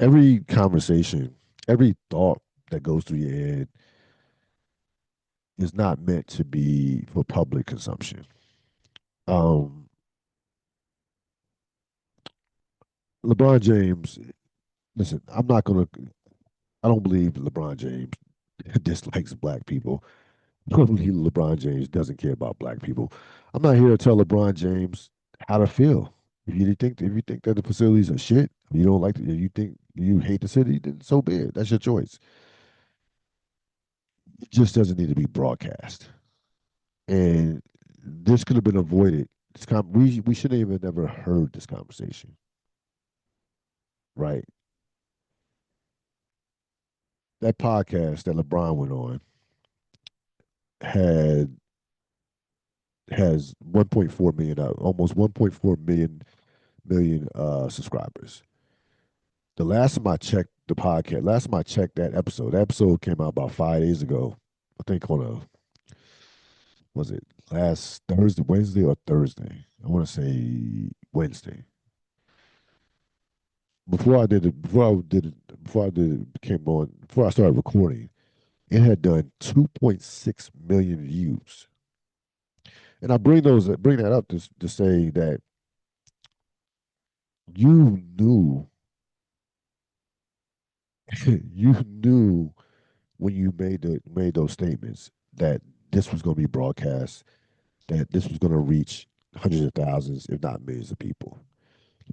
every conversation, every thought that goes through your head is not meant to be for public consumption. Um, LeBron James, listen, I don't believe LeBron James dislikes black people. I don't believe LeBron James doesn't care about black people. I'm not here to tell LeBron James how to feel. If you think that the facilities are shit, you don't like it, you think you hate the city, then so be it. That's your choice. It just doesn't need to be broadcast. And this could have been avoided. We should have even never heard this conversation, right? That podcast that LeBron went on had has 1.4 million, almost 1.4 million subscribers. The last time I checked the podcast, last time I checked that episode came out about 5 days ago. I think on a was it last Thursday, Wednesday or Thursday? I want to say Wednesday. Before I did it came on, before I started recording, it had done 2.6 million views. And I bring that up to say that you knew you knew when you made those statements that this was going to be broadcast, that this was going to reach hundreds of thousands, if not millions of people.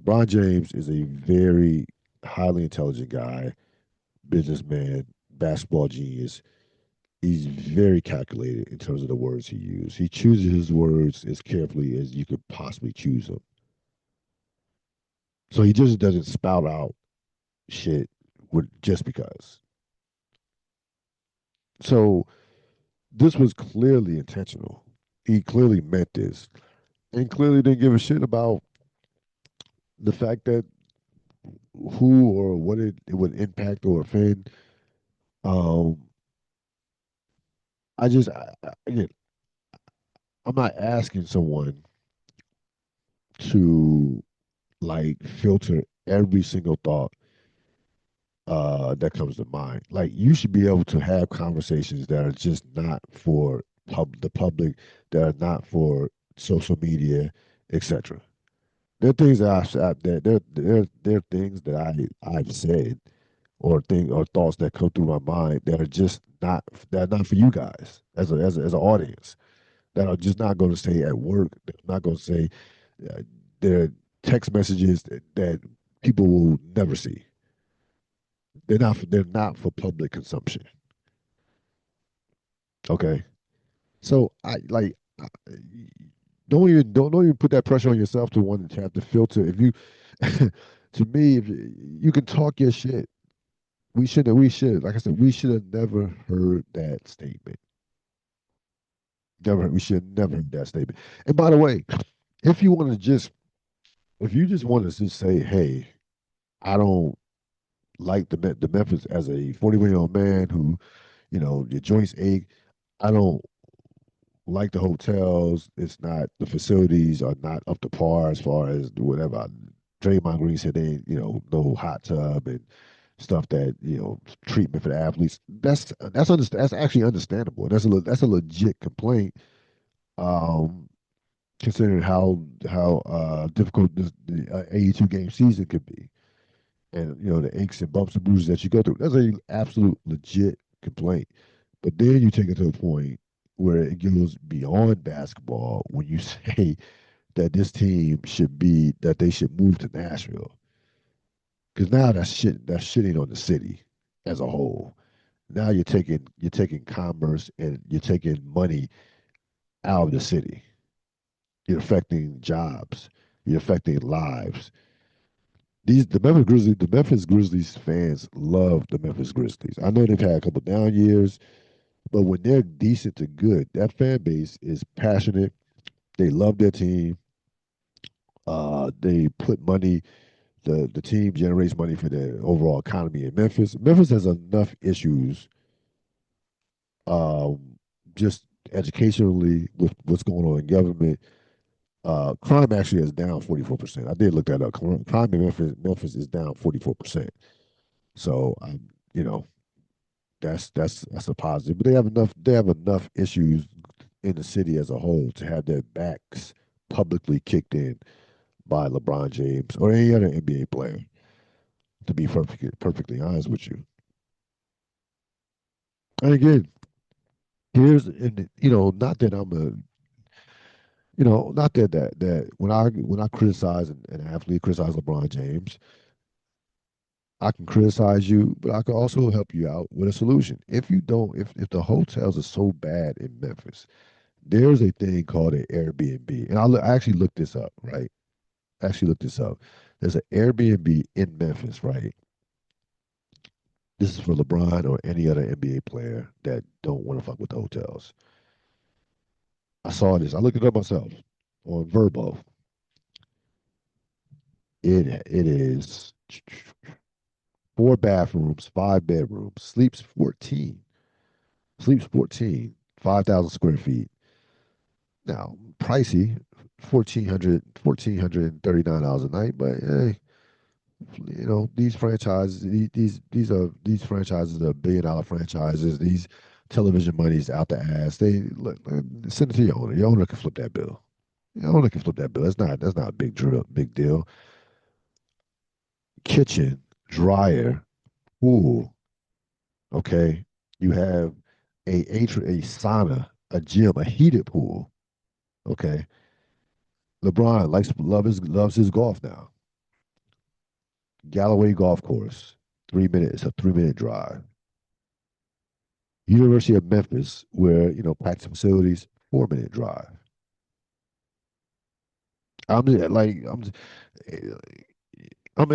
LeBron James is a very highly intelligent guy, businessman, basketball genius. He's very calculated in terms of the words he uses. He chooses his words as carefully as you could possibly choose them. So he just doesn't spout out shit just because. So this was clearly intentional. He clearly meant this, and clearly didn't give a shit about the fact that who or what it would impact or offend. Um, again, I'm not asking someone to like filter every single thought that comes to mind. Like you should be able to have conversations that are just not for the public, that are not for social media, etc. There are things that there are things that I've said or thoughts that come through my mind that are just not that are not for you guys as an audience, that are just not going to say at work. They're not going to say uh, they're text messages that people will never see. They're not for public consumption. Okay, so don't even put that pressure on yourself to want to have to filter. If you to me, if you can talk your shit, we should like I said, we should have never heard that statement. We should never heard that statement. And by the way, if you want to just if you just want to just say, hey, I don't like the Memphis as a 41-year-old man who, your joints ache. I don't like the hotels. It's not the facilities are not up to par as far as whatever. Draymond Green said they, no hot tub and stuff that treatment for the athletes. That's actually understandable. That's a legit complaint. Um, Considering how difficult the 82 game season could be, and the aches and bumps and bruises that you go through. That's a absolute legit complaint. But then you take it to a point where it goes beyond basketball when you say that this team that they should move to Nashville. Because now that's shitting on the city as a whole. Now you're taking commerce and you're taking money out of the city. You're affecting jobs. You're affecting lives. The Memphis Grizzlies fans love the Memphis Grizzlies. I know they've had a couple down years, but when they're decent to good, that fan base is passionate. They love their team. They put money. The team generates money for the overall economy in Memphis. Memphis has enough issues, um, just educationally with what's going on in government. Crime actually is down 44%. I did look that up. Crime in Memphis is down 44%. So you know, that's a positive. But they have enough issues in the city as a whole to have their backs publicly kicked in by LeBron James or any other NBA player. To be perfectly honest with you, and again, not that I'm a not that when I criticize an athlete, criticize LeBron James, I can criticize you, but I can also help you out with a solution. If you don't, if the hotels are so bad in Memphis, there's a thing called an Airbnb, and I actually looked this up, right? Actually looked this up. There's an Airbnb in Memphis, right? This is for LeBron or any other NBA player that don't want to fuck with the hotels. I saw this. I looked it up myself on Verbo. It is 4 bathrooms, 5 bedrooms, sleeps 14, 5,000 square feet. Now pricey, $1,439 a night, but hey, these franchises, these franchises are $1 billion franchises. These television money's out the ass. They send it to your owner. Your owner can flip that bill. Your owner can flip that bill. That's not a big deal. Kitchen, dryer, pool. Okay, you have a sauna, a gym, a heated pool. Okay, LeBron loves his golf now. Galloway Golf Course, 3 minutes. It's a 3 minute drive. University of Memphis, where practice facilities, 4 minute drive. I'm just, like I'm. Just, I'm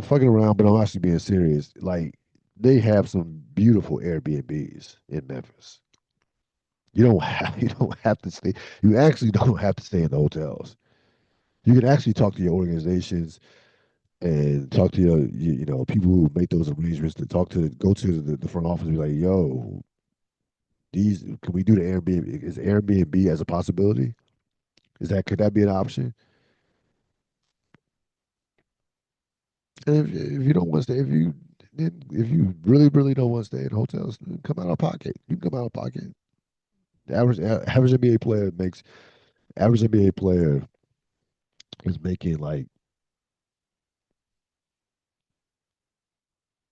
fucking around, but I'm actually being serious. Like they have some beautiful Airbnbs in Memphis. You don't have to stay. You actually don't have to stay in the hotels. You can actually talk to your organizations and talk to your people who make those arrangements to go to the front office and be like, yo, these can we do the Airbnb? Is Airbnb as a possibility? Could that be an option? And if you don't want to stay, if you really don't want to stay in hotels, then come out of pocket. You can come out of pocket. The average NBA player makes average NBA player is making like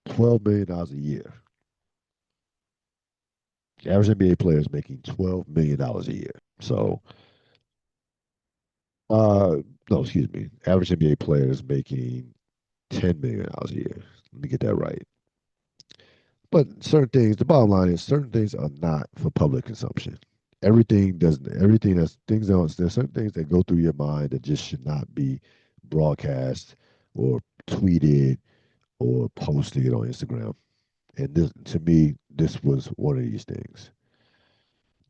$12 million a year. The average NBA player is making $12 million a year. So, uh, no, excuse me. Average NBA player is making $10 million a year. Let me get that right. But certain things, the bottom line is certain things are not for public consumption. Everything that's things that there's certain things that go through your mind that just should not be broadcast or tweeted or posted on Instagram. And this, to me, this was one of these things.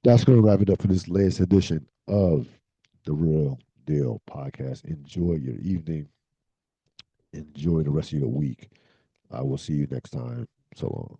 That's going to wrap it up for this latest edition of the Real Deal Podcast. Enjoy your evening. Enjoy the rest of your week. I will see you next time. So long.